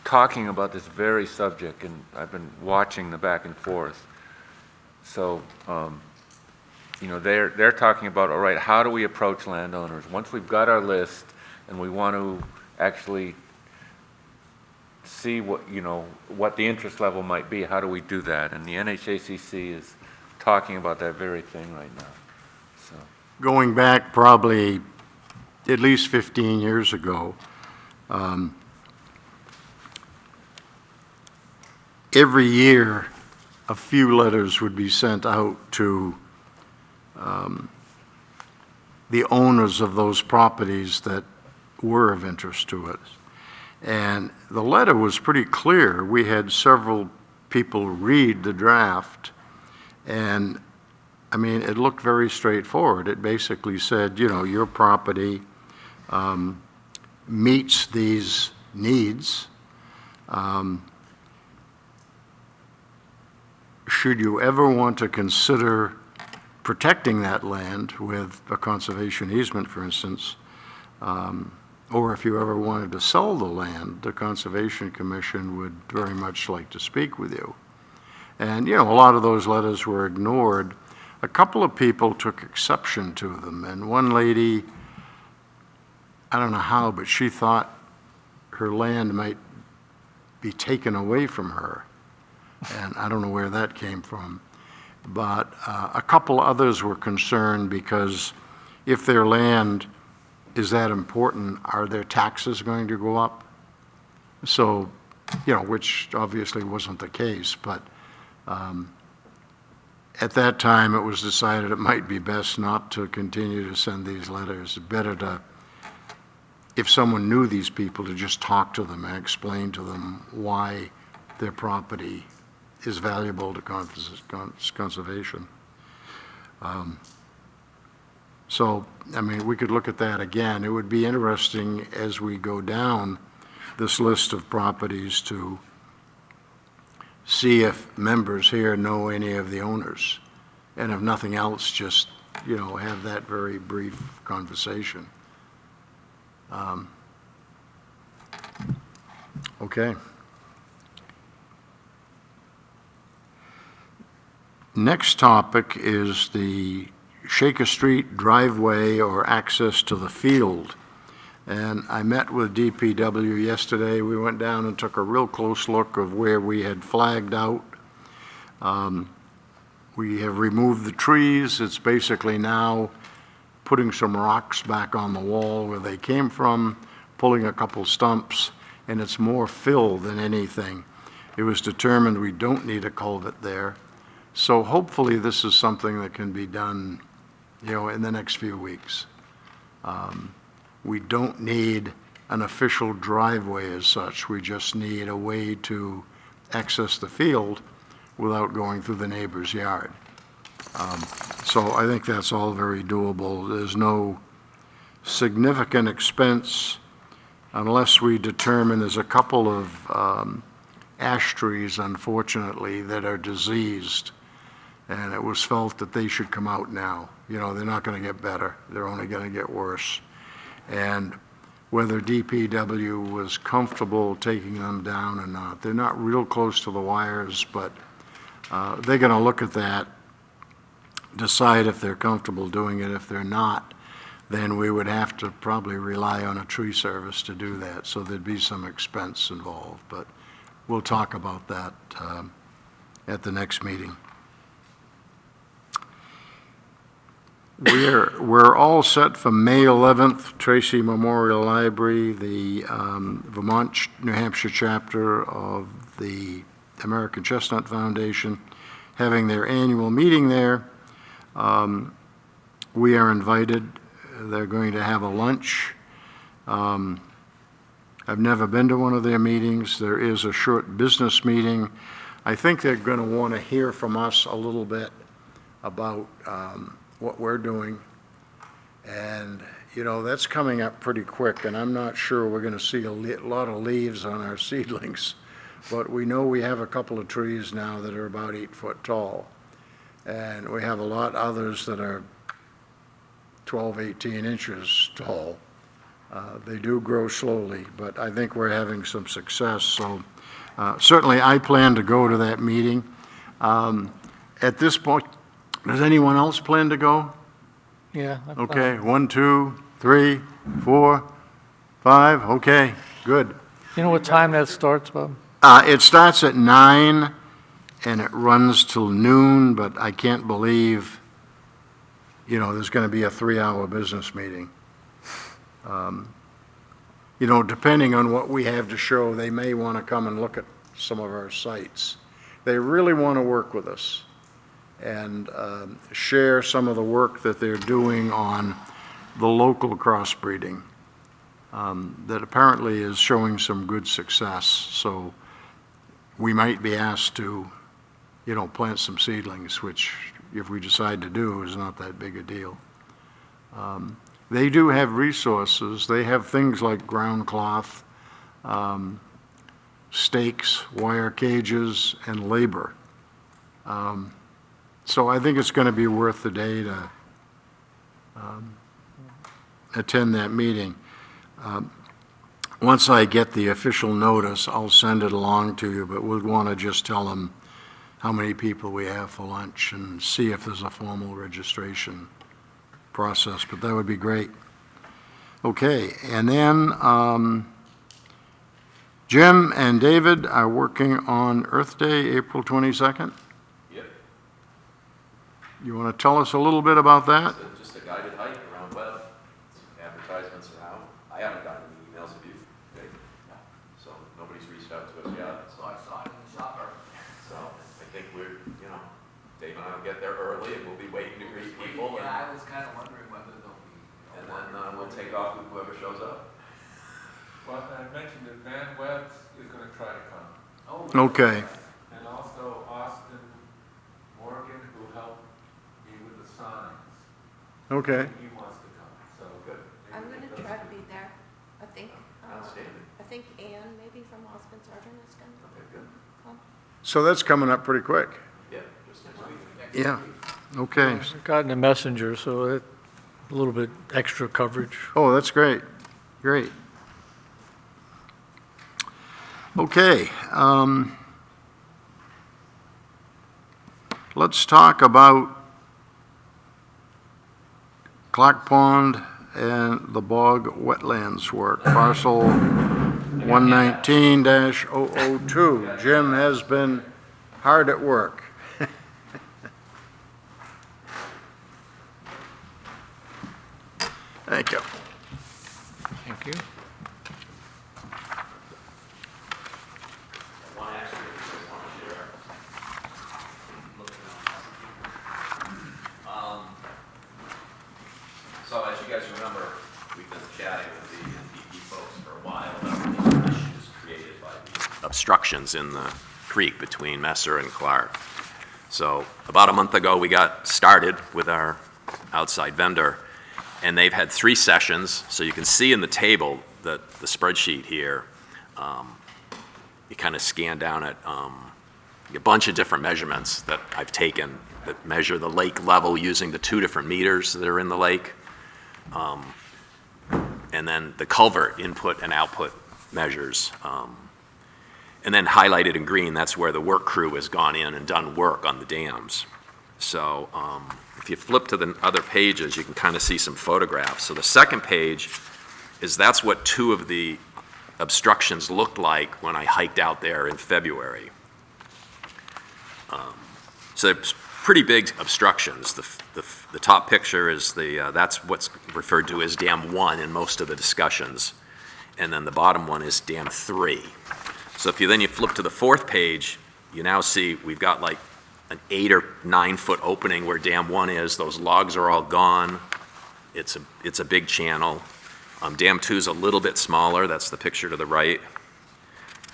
talking about this very subject, and I've been watching the back and forth. So, they're talking about, all right, how do we approach landowners? Once we've got our list and we want to actually see what the interest level might be, how do we do that? And the NHACC is talking about that very thing right now. So, Going back probably at least 15 years ago, every year a few letters would be sent out to the owners of those properties that were of interest to us. And the letter was pretty clear. We had several people read the draft, and I mean, it looked very straightforward. It basically said, you know, your property meets these needs. Should you ever want to consider protecting that land with a conservation easement, for instance, or if you ever wanted to sell the land, the Conservation Commission would very much like to speak with you. And, you know, a lot of those letters were ignored. A couple of people took exception to them, and one lady, I don't know how, but she thought her land might be taken away from her. And I don't know where that came from. But a couple others were concerned because if their land is that important, are their taxes going to go up? So, you know, which obviously wasn't the case, but at that time it was decided it might be best not to continue to send these letters. Better to, if someone knew these people, to just talk to them and explain to them why their property is valuable to conservation. So, I mean, we could look at that again. It would be interesting as we go down this list of properties to see if members here know any of the owners. And if nothing else, just, you know, have that very brief conversation. Okay. Next topic is the Shaker Street driveway or access to the field. And I met with DPW yesterday. We went down and took a real close look of where we had flagged out. We have removed the trees. It's basically now putting some rocks back on the wall where they came from, pulling a couple stumps, and it's more fill than anything. It was determined we don't need a culvert there. So hopefully this is something that can be done, you know, in the next few weeks. We don't need an official driveway as such. We just need a way to access the field without going through the neighbor's yard. So I think that's all very doable. There's no significant expense unless we determine there's a couple of ash trees, unfortunately, that are diseased. And it was felt that they should come out now. You know, they're not going to get better. They're only going to get worse. And whether DPW was comfortable taking them down or not, they're not real close to the wires, but they're going to look at that, decide if they're comfortable doing it. If they're not, then we would have to probably rely on a tree service to do that. So there'd be some expense involved, but we'll talk about that at the next meeting. We're all set for May 11th, Tracy Memorial Library, the Vermont, New Hampshire chapter of the American Chestnut Foundation, having their annual meeting there. We are invited. They're going to have a lunch. I've never been to one of their meetings. There is a short business meeting. I think they're going to want to hear from us a little bit about what we're doing. And, you know, that's coming up pretty quick, and I'm not sure we're going to see a lot of leaves on our seedlings. But we know we have a couple of trees now that are about 8 foot tall. And we have a lot others that are 12, 18 inches tall. They do grow slowly, but I think we're having some success. So certainly I plan to go to that meeting. At this point, does anyone else plan to go? Yeah. Okay, 1, 2, 3, 4, 5, okay, good. You know what time that starts, Bob? It starts at 9 and it runs till noon, but I can't believe, you know, there's going to be a 3-hour business meeting. You know, depending on what we have to show, they may want to come and look at some of our sites. they really want to work with us and share some of the work that they're doing on the local crossbreeding that apparently is showing some good success. So we might be asked to, plant some seedlings, which if we decide to do is not that big a deal. They do have resources. They have things like ground cloth, stakes, wire cages, and labor. So I think it's going to be worth the day to attend that meeting. Once I get the official notice, I'll send it along to you, but we'll want to just tell them how many people we have for lunch and see if there's a formal registration process, but that would be great. Okay, and then Jim and David are working on Earth Day, April 22nd. Yep. You want to tell us a little bit about that? Just a guided hike around Webb. Advertisements are out. I haven't gotten any emails of you. Okay. So nobody's reached out to us yet. So I saw it in the shopper. So I think we're, Dave and I will get there early and we'll be waiting to greet people. Yeah, I was kind of wondering whether they'll be. And then we'll take off with whoever shows up. Well, I mentioned that Van Webb's is going to try to come. Oh, Okay. And also Austin Morgan, who helped me with the signs. Okay. He wants to come, so good. I'm going to try to be there. I think, Outstanding. I think Ann, maybe from Osmond Sergeant, is going to Okay, good. come. So that's coming up pretty quick. Yeah, just next week. Yeah. Okay. I've gotten a messenger, so a little bit extra coverage. Oh, that's great. Great. Okay. Let's talk about Clark Pond and the bog wetlands work, parcel 119-002. Jim has been hard at work. Thank you. Thank you. So as you guys remember, we've been chatting with the NPP folks for a while about the issues created by the obstructions in the creek between Messer and Clark. So about a month ago, we got started with our outside vendor, and they've had 3 sessions. So you can see in the table that the spreadsheet here, you kind of scan down at a bunch of different measurements that I've taken that measure the lake level using the 2 different meters that are in the lake. And then the culvert input and output measures. And then highlighted in green, that's where the work crew has gone in and done work on the dams. So if you flip to the other pages, you can kind of see some photographs. So the second page that's what 2 of the obstructions looked like when I hiked out there in February. So they're pretty big obstructions. The top picture is that's what's referred to as Dam 1 in most of the discussions. And then the bottom one is Dam 3. So if you flip to the 4th page, you now see we've got like an 8 or 9 foot opening where Dam 1 is. Those logs are all gone. It's a big channel. Dam 2 is a little bit smaller. That's the picture to the right.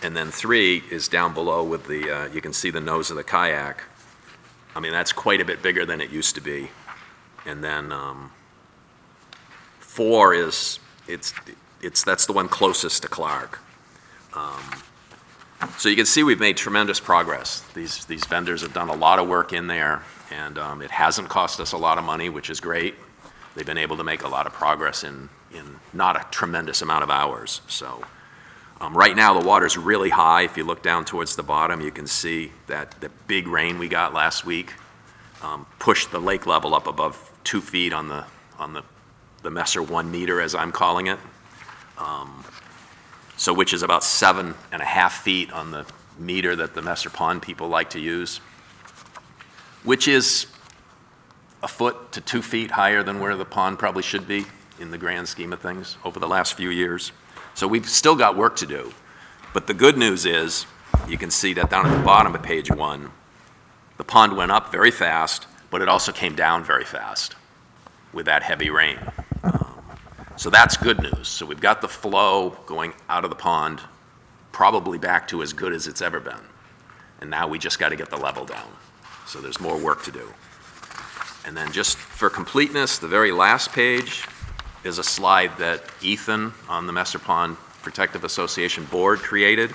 And then 3 is down below with the, you can see the nose of the kayak. I mean, that's quite a bit bigger than it used to be. And then 4 is, that's the one closest to Clark. So you can see we've made tremendous progress. These vendors have done a lot of work in there, and it hasn't cost us a lot of money, which is great. They've been able to make a lot of progress in not a tremendous amount of hours. So right now the water's really high. If you look down towards the bottom, you can see that the big rain we got last week pushed the lake level up above 2 feet on the Messer 1 meter, as I'm calling it. So which is about 7.5 feet on the meter that the Messer Pond people like to use, which is a foot to 2 feet higher than where the pond probably should be in the grand scheme of things over the last few years. So we've still got work to do. But the good news is you can see that down at the bottom of page 1, the pond went up very fast, but it also came down very fast with that heavy rain. So that's good news. So we've got the flow going out of the pond probably back to as good as it's ever been. And now we just got to get the level down. So there's more work to do. And then just for completeness, the very last page is a slide that Ethan on the Messer Pond Protective Association board created.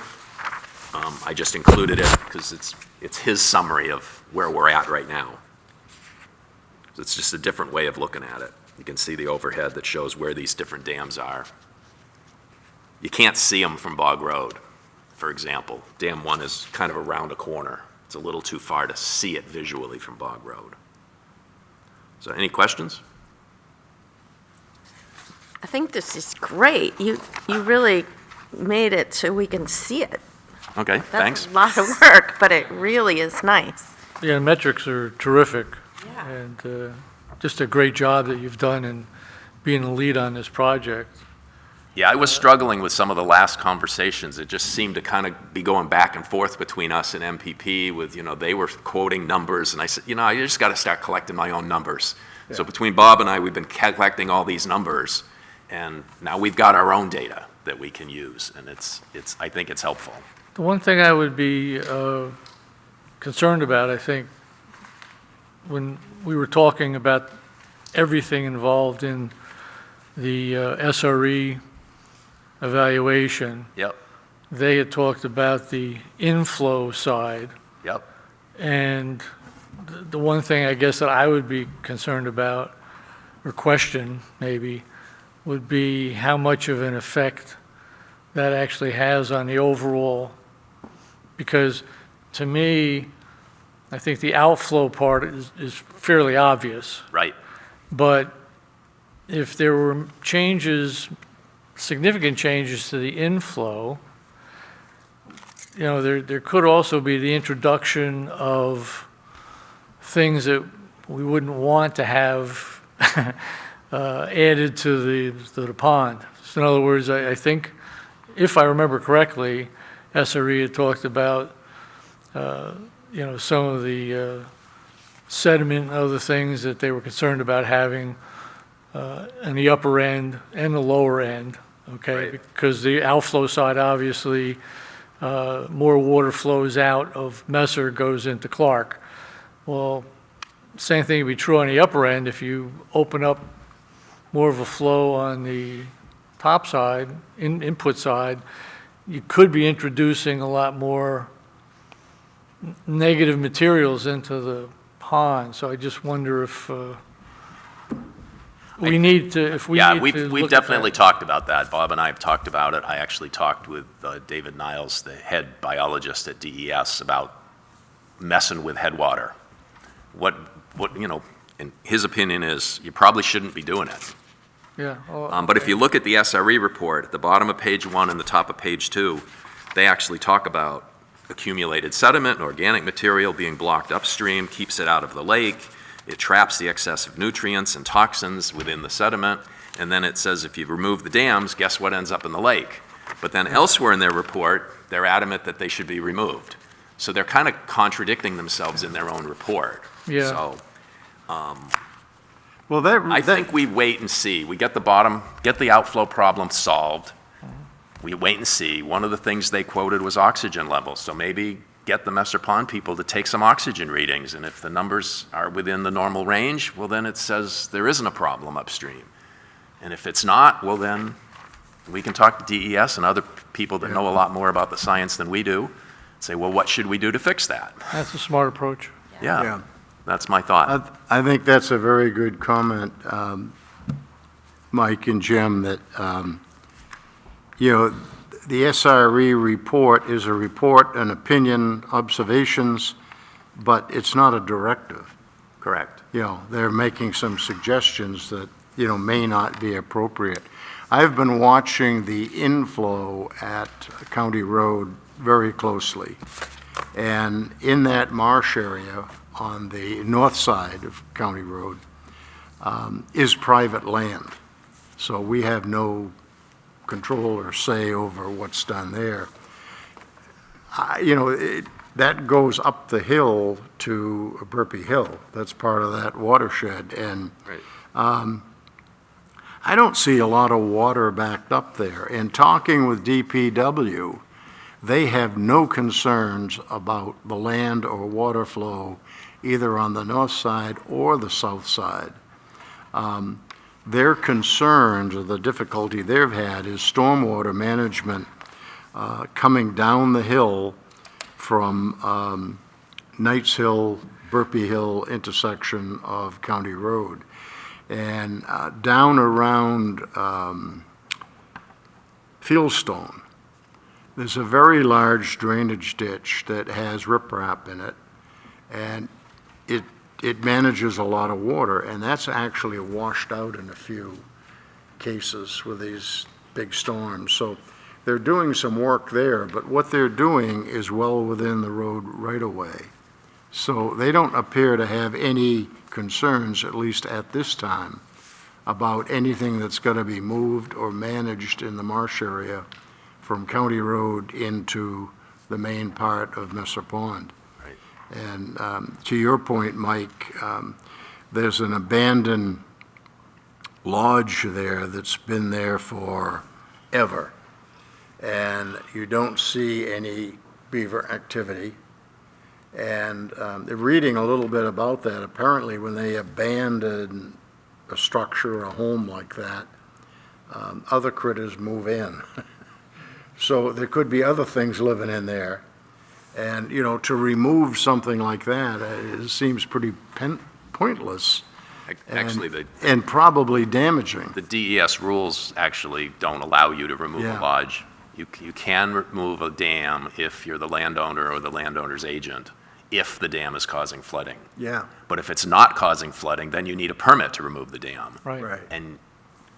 I just included it because it's his summary of where we're at right now. So it's just a different way of looking at it. You can see the overhead that shows where these different dams are. You can't see them from Bog Road, for example. Dam 1 is kind of around a corner. It's a little too far to see it visually from Bog Road. So any questions? I think this is great. You really made it so we can see it. Okay, thanks. That's a lot of work, but it really is nice. Yeah, the metrics are terrific. Yeah. And just a great job that you've done in being the lead on this project. Yeah, I was struggling with some of the last conversations. It just seemed to kind of be going back and forth between us and MPP with, they were quoting numbers, and I said, I just got to start collecting my own numbers. Yeah. So between Bob and I, we've been collecting all these numbers, and now we've got our own data that we can use, and I think it's helpful. The one thing I would be concerned about, I think, when we were talking about everything involved in the SRE evaluation, Yep, they had talked about the inflow side. yep. And the one thing I guess that I would be concerned about, or question maybe, would be how much of an effect that actually has on the overall. Because to me, I think the outflow part is fairly obvious. Right. But if there were changes, significant changes to the inflow, there could also be the introduction of things that we wouldn't want to have added to the pond. So in other words, I think, if I remember correctly, SRE had talked about, some of the sediment and other things that they were concerned about having in the upper end and the lower end, okay? Right. Because the outflow side, obviously, more water flows out of Messer, goes into Clark. Well, same thing would be true on the upper end. If you open up more of a flow on the top side, input side, you could be introducing a lot more negative materials into the pond. So I just wonder if we need to We've definitely talked about that. Bob and I have talked about it. I actually talked with David Niles, the head biologist at DES, about messing with headwater. What in his opinion is you probably shouldn't be doing it. Yeah. But if you look at the SRE report, at the bottom of page 1 and the top of page 2, they actually talk about accumulated sediment and organic material being blocked upstream, keeps it out of the lake. It traps the excess of nutrients and toxins within the sediment. And then it says if you remove the dams, guess what ends up in the lake? But then elsewhere in their report, they're adamant that they should be removed. So they're kind of contradicting themselves in their own report. Yeah. So Well, I think we wait and see. We get the outflow problem solved. We wait and see. One of the things they quoted was oxygen levels. So maybe get the Messer Pond people to take some oxygen readings. And if the numbers are within the normal range, well, then it says there isn't a problem upstream. And if it's not, well, then we can talk to DES and other people that know a lot more about the science than we do. Say, well, what should we do to fix that? That's a smart approach. Yeah. That's my thought. I think that's a very good comment, Mike and Jim, that, the SRE report is a report, an opinion, observations, but it's not a directive. Correct. They're making some suggestions that, may not be appropriate. I've been watching the inflow at County Road very closely. And in that marsh area on the north side of County Road is private land. So we have no control or say over what's done there. that goes up the hill to Burpee Hill. That's part of that watershed, and Right. I don't see a lot of water backed up there. In talking with DPW, they have no concerns about the land or water flow either on the north side or the south side. Their concerns, or the difficulty they've had, is stormwater management coming down the hill from Knights Hill, Burpee Hill intersection of County Road. And down around Fieldstone, there's a very large drainage ditch that has riprap in it, and it manages a lot of water, and that's actually washed out in a few cases with these big storms. So they're doing some work there, but what they're doing is well within the road right-of-way. So they don't appear to have any concerns, at least at this time, about anything that's going to be moved or managed in the marsh area from County Road into the main part of Messer Pond. Right. And to your point, Mike, there's an abandoned lodge there that's been there forever, and you don't see any beaver activity. And reading a little bit about that, apparently when they abandon a structure, a home like that, other critters move in. So there could be other things living in there. And, to remove something like that, it seems pretty pointless. Actually, and probably damaging. the DES rules actually don't allow you to remove Yeah. a lodge. You can remove a dam if you're the landowner or the landowner's agent, if the dam is causing flooding. Yeah, But if it's not causing flooding, then you need a permit to remove the dam. Right. right. And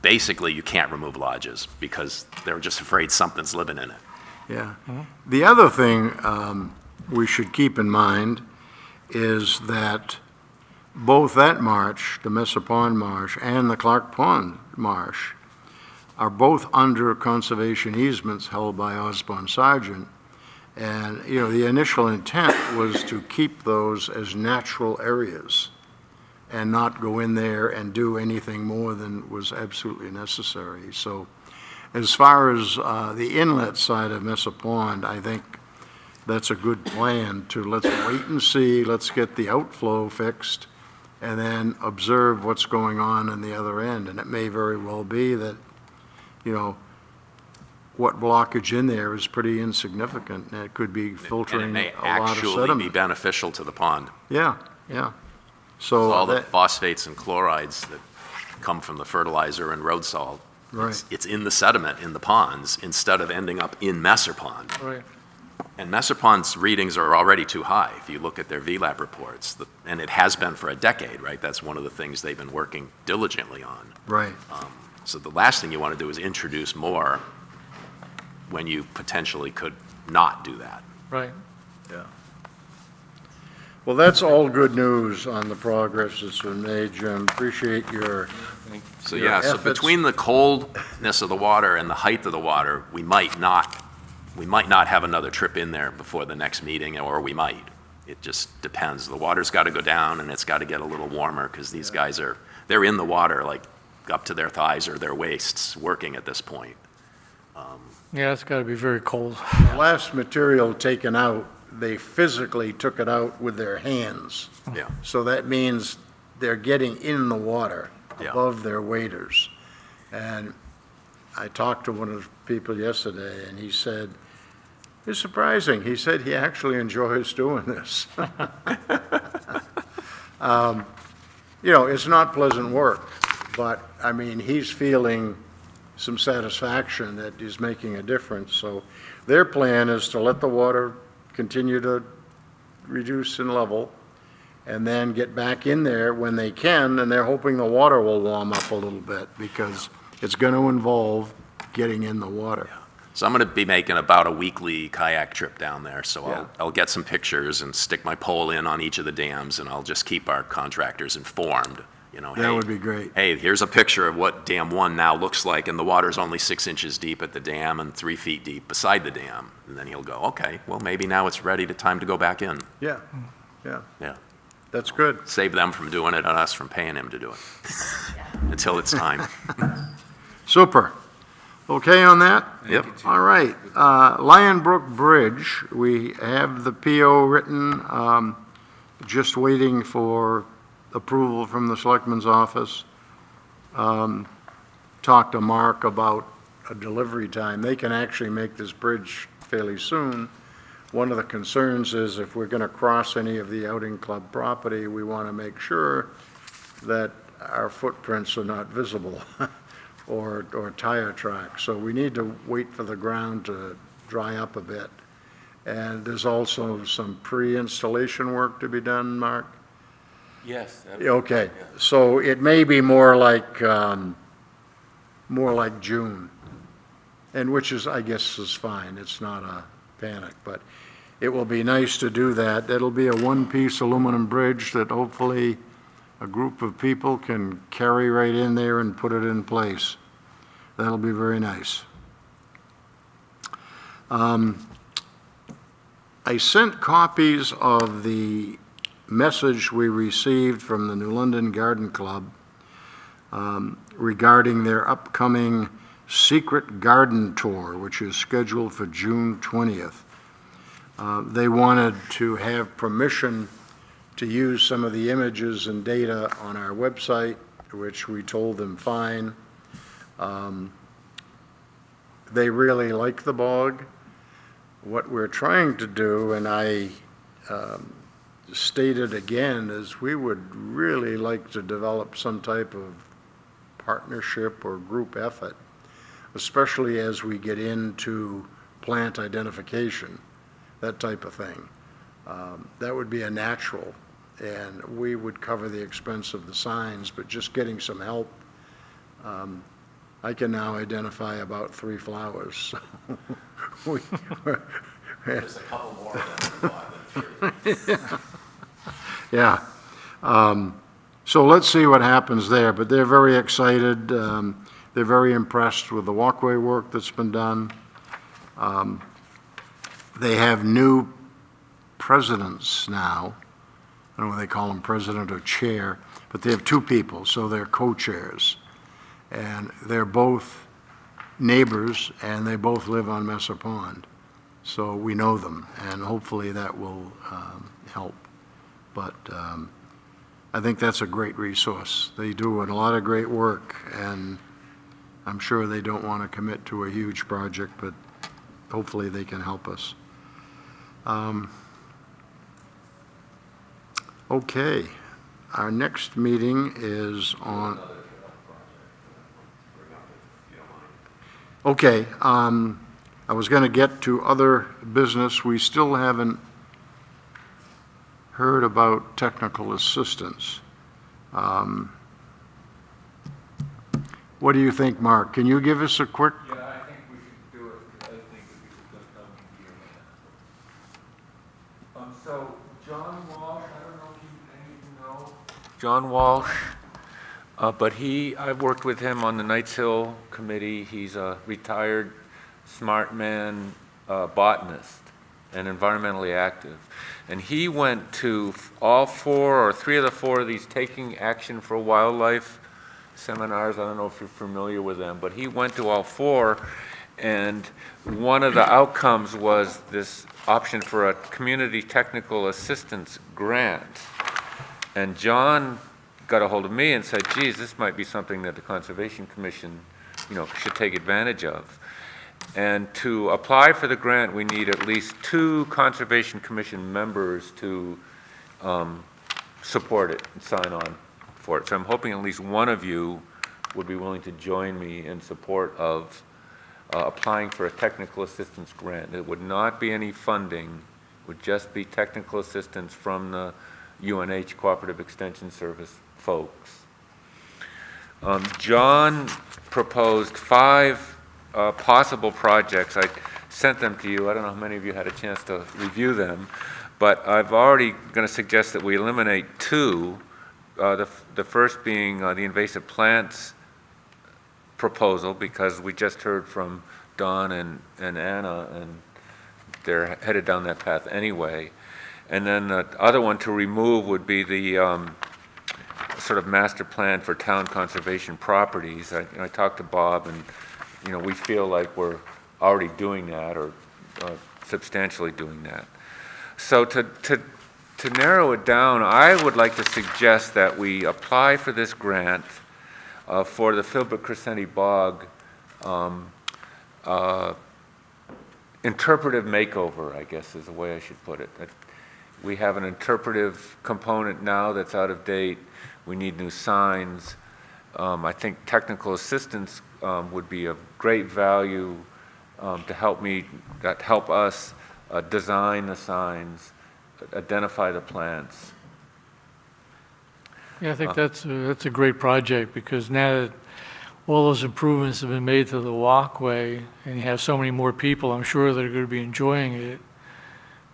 basically, you can't remove lodges because they're just afraid something's living in it. Yeah. The other thing we should keep in mind is that both that marsh, the Messer Pond Marsh, and the Clark Pond Marsh, are both under conservation easements held by Osborne Sargent. And, the initial intent was to keep those as natural areas and not go in there and do anything more than was absolutely necessary. So as far as the inlet side of Messer Pond, I think that's a good plan to let's wait and see, let's get the outflow fixed, and then observe what's going on in the other end. And it may very well be that, what blockage in there is pretty insignificant, and it could be And filtering it may a lot of actually be sediment. beneficial to the pond. Yeah. So All the that, phosphates and chlorides that come from the fertilizer and road salt, right, it's in the sediment in the ponds instead of ending up in Messer Pond. Right. And Messer Pond's readings are already too high if you look at their VLAP reports. And it has been for a decade, right? That's one of the things they've been working diligently on. right. So the last thing you want to do is introduce more when you potentially could not do that. Right. Yeah. Well, that's all good news on the progress that's been made, Jim. Appreciate your, So Your yeah, so efforts. between the coldness of the water and the height of the water, we might not have another trip in there before the next meeting, or we might. It just depends. The water's got to go down and it's got to get a little warmer because these guys they're in the water like up to their thighs or their waists working at this point. Yeah, it's got to be very cold. the last material taken out, they physically took it out with their hands. Yeah. So that means they're getting in the water Yeah. above their waders. And I talked to one of the people yesterday, and he said, it's surprising. He said he actually enjoys doing this. It's not pleasant work, but, he's feeling some satisfaction that he's making a difference. So their plan is to let the water continue to reduce in level and then get back in there when they can, and they're hoping the water will warm up a little bit because it's going to involve getting in the water. So I'm going to be making about a weekly kayak trip down there. So Yeah. I'll get some pictures and stick my pole in on each of the dams, and I'll just keep our contractors informed You know, That hey, would be great. hey, here's a picture of what Dam 1 now looks like, and the water's only 6 inches deep at the dam and 3 feet deep beside the dam. And then he'll go, okay, well, maybe now it's ready time to go back in. Yeah, yeah, Yeah. that's good. Save them from doing it and us from paying him to do it. Until it's time. Super. Okay on that? Yep. All right. Lion Brook Bridge, we have the PO written, just waiting for approval from the Selectman's office. Talked to Mark about a delivery time. They can actually make this bridge fairly soon. One of the concerns is if we're going to cross any of the outing club property, we want to make sure that our footprints are not visible or tire tracks. So we need to wait for the ground to dry up a bit. And there's also some pre-installation work to be done, Mark? Yes. Okay, so it may be more like June, and which is, I guess, is fine. It's not a panic, but it will be nice to do that. It'll be a one-piece aluminum bridge that hopefully a group of people can carry right in there and put it in place. That'll be very nice. I sent copies of the message we received from the New London Garden Club regarding their upcoming Secret Garden Tour, which is scheduled for June 20th. They wanted to have permission to use some of the images and data on our website, which we told them fine. They really like the bog. What we're trying to do, and I stated again, is we would really like to develop some type of partnership or group effort, especially as we get into plant identification, that type of thing. That would be a natural, and we would cover the expense of the signs, but just getting some help. I can now identify about 3 flowers. So There's a couple more of them. Yeah. So let's see what happens there, but they're very excited. They're very impressed with the walkway work that's been done. They have new presidents now. I don't know whether they call them president or chair, but they have 2 people, so they're co-chairs. And they're both neighbors, and they both live on Messer Pond. So we know them, and hopefully that will help. But I think that's a great resource. They do a lot of great work, and I'm sure they don't want to commit to a huge project, but hopefully they can help us. Okay, our next meeting is on... Okay, I was going to get to other business. We still haven't heard about technical assistance. What do you think, Mark? Can you give us a quick? Yeah, I think we should do it. I think we should just come here. So John Walsh, I don't know if you know. John Walsh, but I've worked with him on the Knights Hill Committee. He's a retired smart man, botanist, and environmentally active. And he went to all 4 or 3 of the 4 of these Taking Action for Wildlife seminars. I don't know if you're familiar with them, but he went to all 4, and one of the outcomes was this option for a community technical assistance grant. And John got a hold of me and said, geez, this might be something that the Conservation Commission, should take advantage of. And to apply for the grant, we need at least 2 Conservation Commission members to support it and sign on for it. So I'm hoping at least one of you would be willing to join me in support of applying for a technical assistance grant. It would not be any funding, it would just be technical assistance from the UNH Cooperative Extension Service folks. John proposed 5 possible projects. I sent them to you. I don't know how many of you had a chance to review them, but I've already going to suggest that we eliminate 2 the first being the invasive plants proposal, because we just heard from Don and Anna, and they're headed down that path anyway. And then the other one to remove would be the sort of master plan for town conservation properties. I talked to Bob, and we feel like we're already doing that, or substantially doing that. So to narrow it down, I would like to suggest that we apply for this grant for the Filbert Crescenti Bog interpretive makeover, I guess is the way I should put it. We have an interpretive component now that's out of date. We need new signs. I think technical assistance would be of great value to help us design the signs, identify the plants. Yeah, I think that's a great project, because now that all those improvements have been made to the walkway, and you have so many more people, I'm sure they're going to be enjoying it.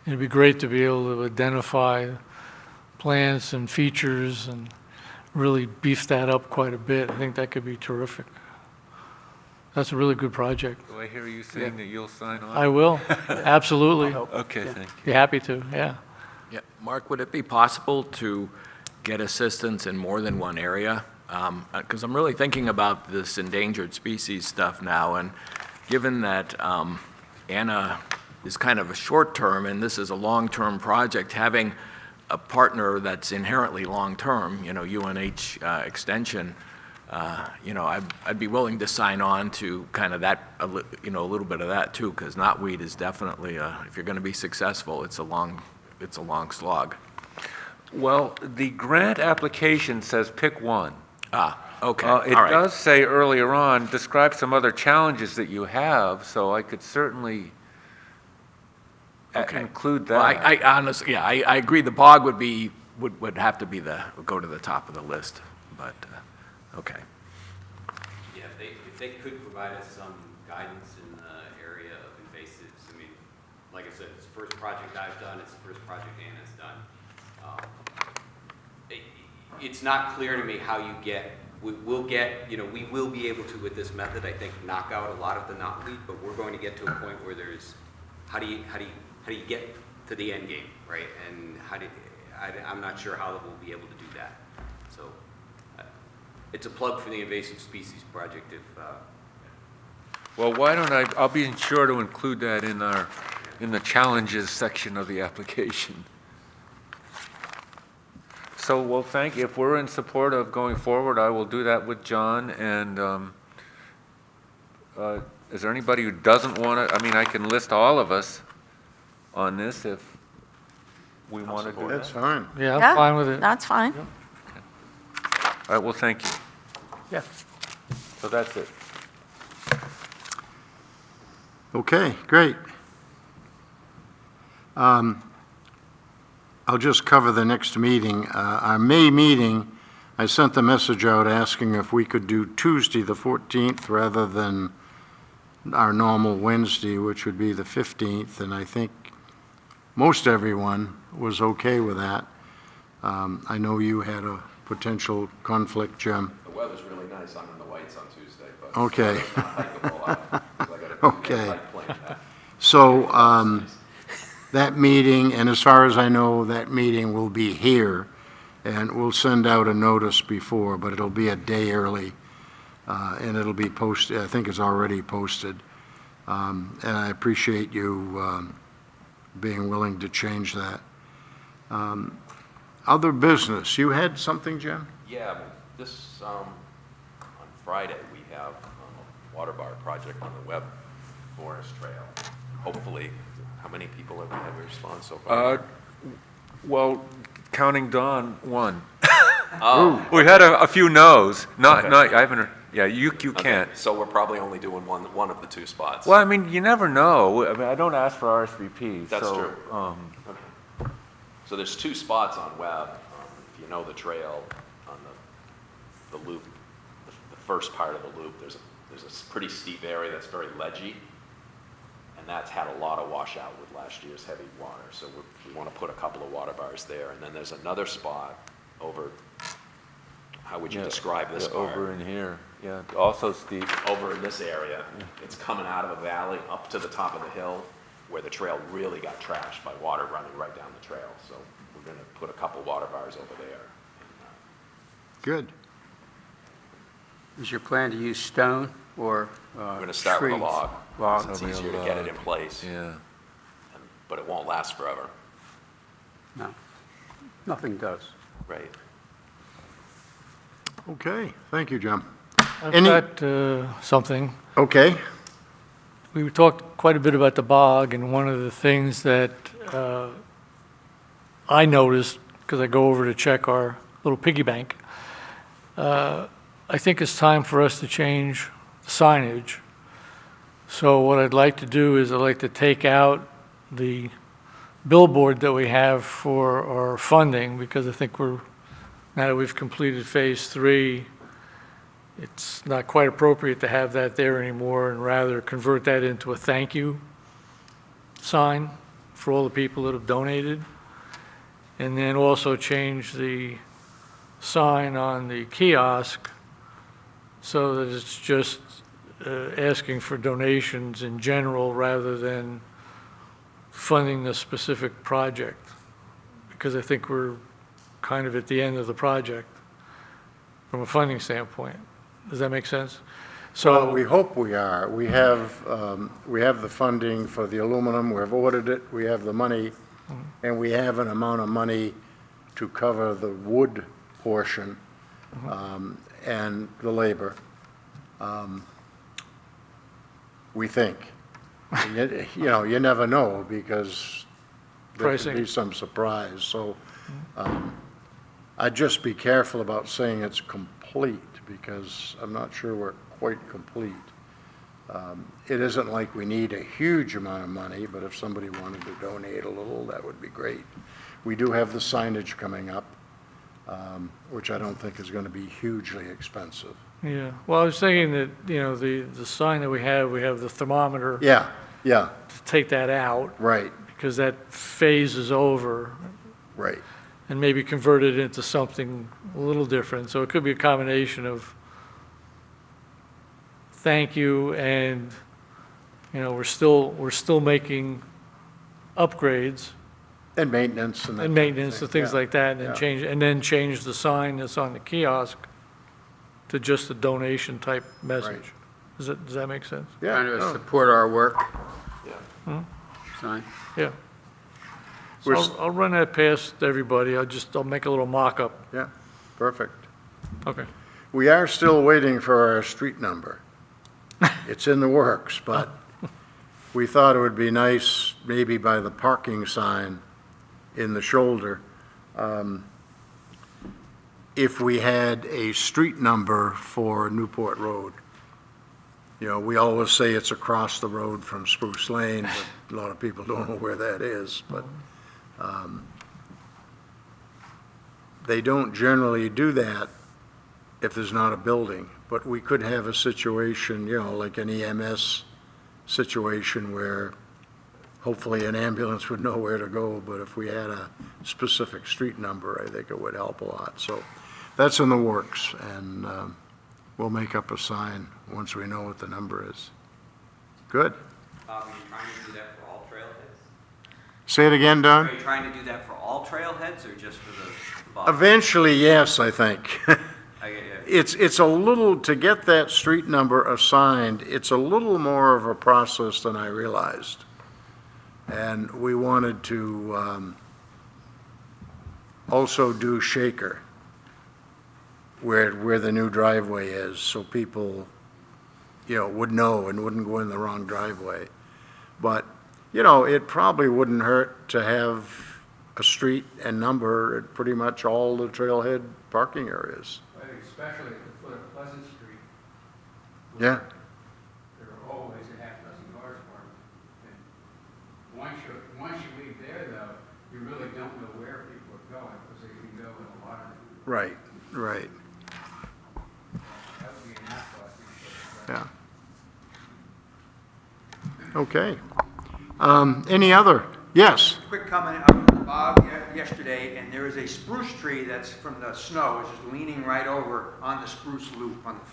It'd be great to be able to identify plants and features and really beef that up quite a bit. I think that could be terrific. That's a really good project. Do I hear you saying that you'll sign on? I will, absolutely. Okay, thank you. Be happy to, yeah. Yeah, Mark, would it be possible to get assistance in more than one area? Because I'm really thinking about this endangered species stuff now, and given that Anna is kind of a short-term and this is a long-term project, having a partner that's inherently long-term, UNH Extension, I'd be willing to sign on to kind of that, a little bit of that too, because knotweed is definitely, if you're going to be successful, it's a long slog. Well, the grant application says pick one. Okay, It all right. does say earlier on, describe some other challenges that you have, so I could certainly Okay. include that. Well, I honestly, yeah, I agree the bog would have to be go to the top of the list, but, okay. Yeah, if they could provide us some guidance in the area of invasives. I mean, like I said, it's the first project I've done, it's the first project Anna's done. It's not clear to me how you get, we will be able to, with this method, I think, knock out a lot of the knotweed, but we're going to get to a point where there's, how do you get to the end game, right? And I'm not sure how we'll be able to do that. So it's a plug for the invasive species project if, Well, why don't I'll be sure to include that in the challenges section of the application. So, well, thank you. If we're in support of going forward, I will do that with John. And is there anybody who doesn't want to? I mean, I can list all of us on this if we want to do that. That's fine. Yeah, I'm fine with it. That's fine. All right, well, thank you. Yeah. So that's it. Okay, great. I'll just cover the next meeting. Our May meeting, I sent the message out asking if we could do Tuesday, the 14th, rather than our normal Wednesday, which would be the 15th, and I think most everyone was okay with that. I know you had a potential conflict, Jim. The weather's really nice. I'm in the whites on Tuesday, but Okay. it's not hikeable out, 'cause I got a Okay. hike planned now. So that meeting, and as far as I know, that meeting will be here, and we'll send out a notice before, but it'll be a day early, and it'll be posted, I think it's already posted. And I appreciate you being willing to change that. Other business, you had something, Jim? Yeah, this, on Friday, we have a water bar project on the Webb Forest Trail. Hopefully, how many people have we had respond so far? Well, counting Dawn, one. Oh, We had a few no's. I haven't, yeah, you okay. can't. So we're probably only doing one of the two spots. Well, I mean, you never know. I mean, I don't ask for RSVPs. That's so, true. So there's two spots on Webb, if you know the trail, on the loop, the first part of the loop, there's a pretty steep area that's very ledgy, and that's had a lot of washout with last year's heavy water, so we want to put a couple of water bars there. And then there's another spot over how would you Yeah, describe this yeah, part? over in here, yeah, also steep. Over in this area, it's coming out of a valley up to the top of the hill where the trail really got trashed by water running right down the trail. So we're gonna put a couple water bars over there. Good. Is your plan to use stone or We're gonna start with a trees? log, Log. because it's easier to get it in place, Yeah. but it won't last forever. No, nothing does. Right. Okay, thank you, Jim. I've Any- got something. Okay, We talked quite a bit about the bog, and one of the things that I noticed, because I go over to check our little piggy bank, I think it's time for us to change the signage. So what I'd like to do is I'd like to take out the billboard that we have for our funding, because I think now that we've completed Phase 3, it's not quite appropriate to have that there anymore, and rather convert that into a thank you sign for all the people that have donated. And then also change the sign on the kiosk so that it's just asking for donations in general rather than funding the specific project. Because I think we're kind of at the end of the project from a funding standpoint. Does that make sense? so we hope we are. We have the funding for the aluminum, we've ordered it, we have the money, and we have an amount of money to cover the wood portion and the labor. We think. And yet, you know, you never know, because there could be Pricing. some surprise. So I'd just be careful about saying it's complete, because I'm not sure we're quite complete. It isn't like we need a huge amount of money, but if somebody wanted to donate a little, that would be great. We do have the signage coming up, which I don't think is going to be hugely expensive. Yeah, well, I was thinking that, you know, the sign that we have the thermometer, Yeah, yeah, to take that out, right, because that phase is over, right. and maybe convert it into something a little different. So it could be a combination of thank you and, you know, we're still making upgrades And maintenance and that. and kind of maintenance thing. and things Yeah, like that, yeah. and then change the sign that's on the kiosk to just a donation type message. Does that make sense? Yeah, Kind of no, support our work. Yeah. Sign. Yeah. So We're I'll run that past everybody. I'll make a little mock-up. yeah, perfect. Okay. We are still waiting for our street number. It's in the works, but we thought it would be nice, maybe by the parking sign in the shoulder, if we had a street number for Newport Road. You know, we always say it's across the road from Spruce Lane, but a lot of people don't know where that is, but they don't generally do that if there's not a building. But we could have a situation, you know, like an EMS situation where hopefully an ambulance would know where to go, but if we had a specific street number, I think it would help a lot. So that's in the works, and we'll make up a sign once we know what the number is. Good. Are you trying to do that for all trailheads? Say it again, Don? Are you trying to do that for all trailheads or just for the bottom? Eventually, yes, I think. I get you. It's a little, to get that street number assigned, it's a little more of a process than I realized. And we wanted to also do Shaker, where the new driveway is, so people, you know, would know and wouldn't go in the wrong driveway. But, you know, it probably wouldn't hurt to have a street and number at pretty much all the trailhead parking areas. I think especially at the foot of Pleasant Street. Yeah. There are always a half dozen cars parked. And once you leave there, though, you really don't know where people are going, because they can go in a lot of, Right, right, that would be an asphalt, I think. yeah. Okay. Any other? Yes. Quick comment, I was in the bog yesterday, and there is a spruce tree that's from the snow, it's just leaning right over on the spruce loop on the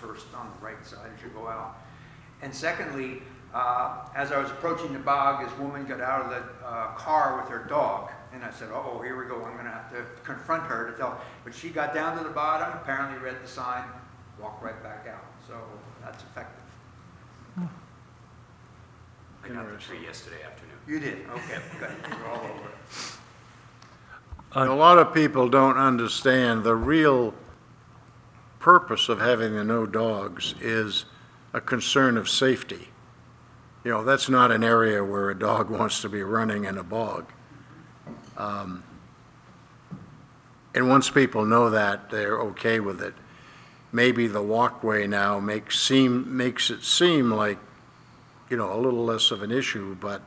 right side as you go out. And secondly, as I was approaching the bog, this woman got out of the car with her dog, and I said, oh, here we go, I'm gonna have to confront her to tell. But she got down to the bottom, apparently read the sign, walked right back out, so that's effective. I got the tree yesterday afternoon. You did, okay, good, you're all over it. A lot of people don't understand the real purpose of having the no dogs is a concern of safety. You know, that's not an area where a dog wants to be running in a bog. And once people know that, they're okay with it. Maybe the walkway now makes it seem like, you know, a little less of an issue, but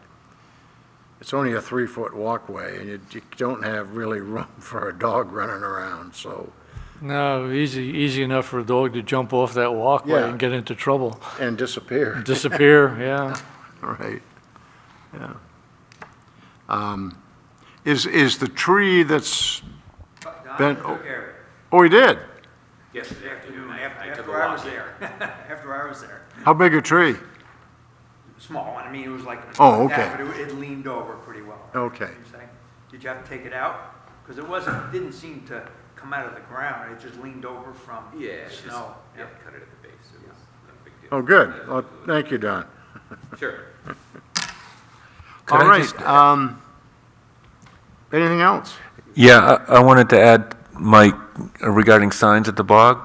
it's only a 3-foot walkway, and you don't have really room for a dog running around, so. No, easy enough for a dog to jump off that walkway Yeah. and get into trouble. And disappear. Disappear, yeah. Right, yeah. Is the tree that's been, Took care of it. oh, he did? Yesterday afternoon, I took after a I walk was there. After I was there. How big a tree? Small one, I mean, it was like Oh, like that, okay. but it leaned over pretty well. Okay. You say? Did you have to take it out? Because it didn't seem to come out of the ground, it just leaned over from Yeah, it's just, snow. yeah, cut it at the base, it was not a big deal. Oh, good. Well, thank you, Don. Sure. All I right, just- anything else? Yeah, I wanted to add, Mike, regarding signs at the bog.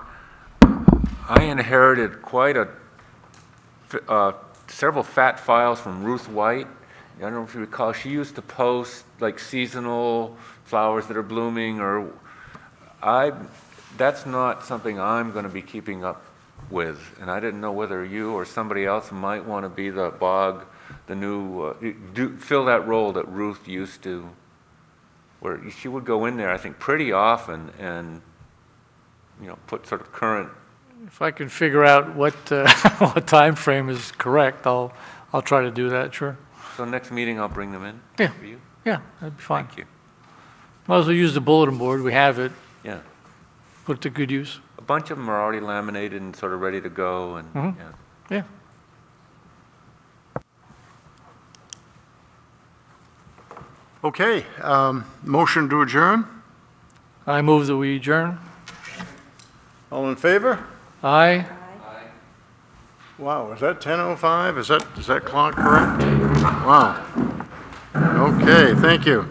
I inherited quite several fat files from Ruth White. I don't know if you recall, she used to post like seasonal flowers that are blooming, or that's not something I'm going to be keeping up with. And I didn't know whether you or somebody else might want to be the bog, the new, fill that role that Ruth used to, where she would go in there, I think, pretty often and, you know, put sort of current. If I can figure out what, what time frame is correct, I'll try to do that, sure. So next meeting, I'll bring them in Yeah. for you. Yeah, that'd be fine. Thank you. Might as well use the bulletin board, we have it, Yeah. put it to good use. A bunch of them are already laminated and sort of ready to go, and, Mhm. yeah. Yeah. Okay, motion to adjourn? I move that we adjourn. All in favor? Aye. Wow, is that 10:05? Is that clock correct? Wow. Okay, thank you.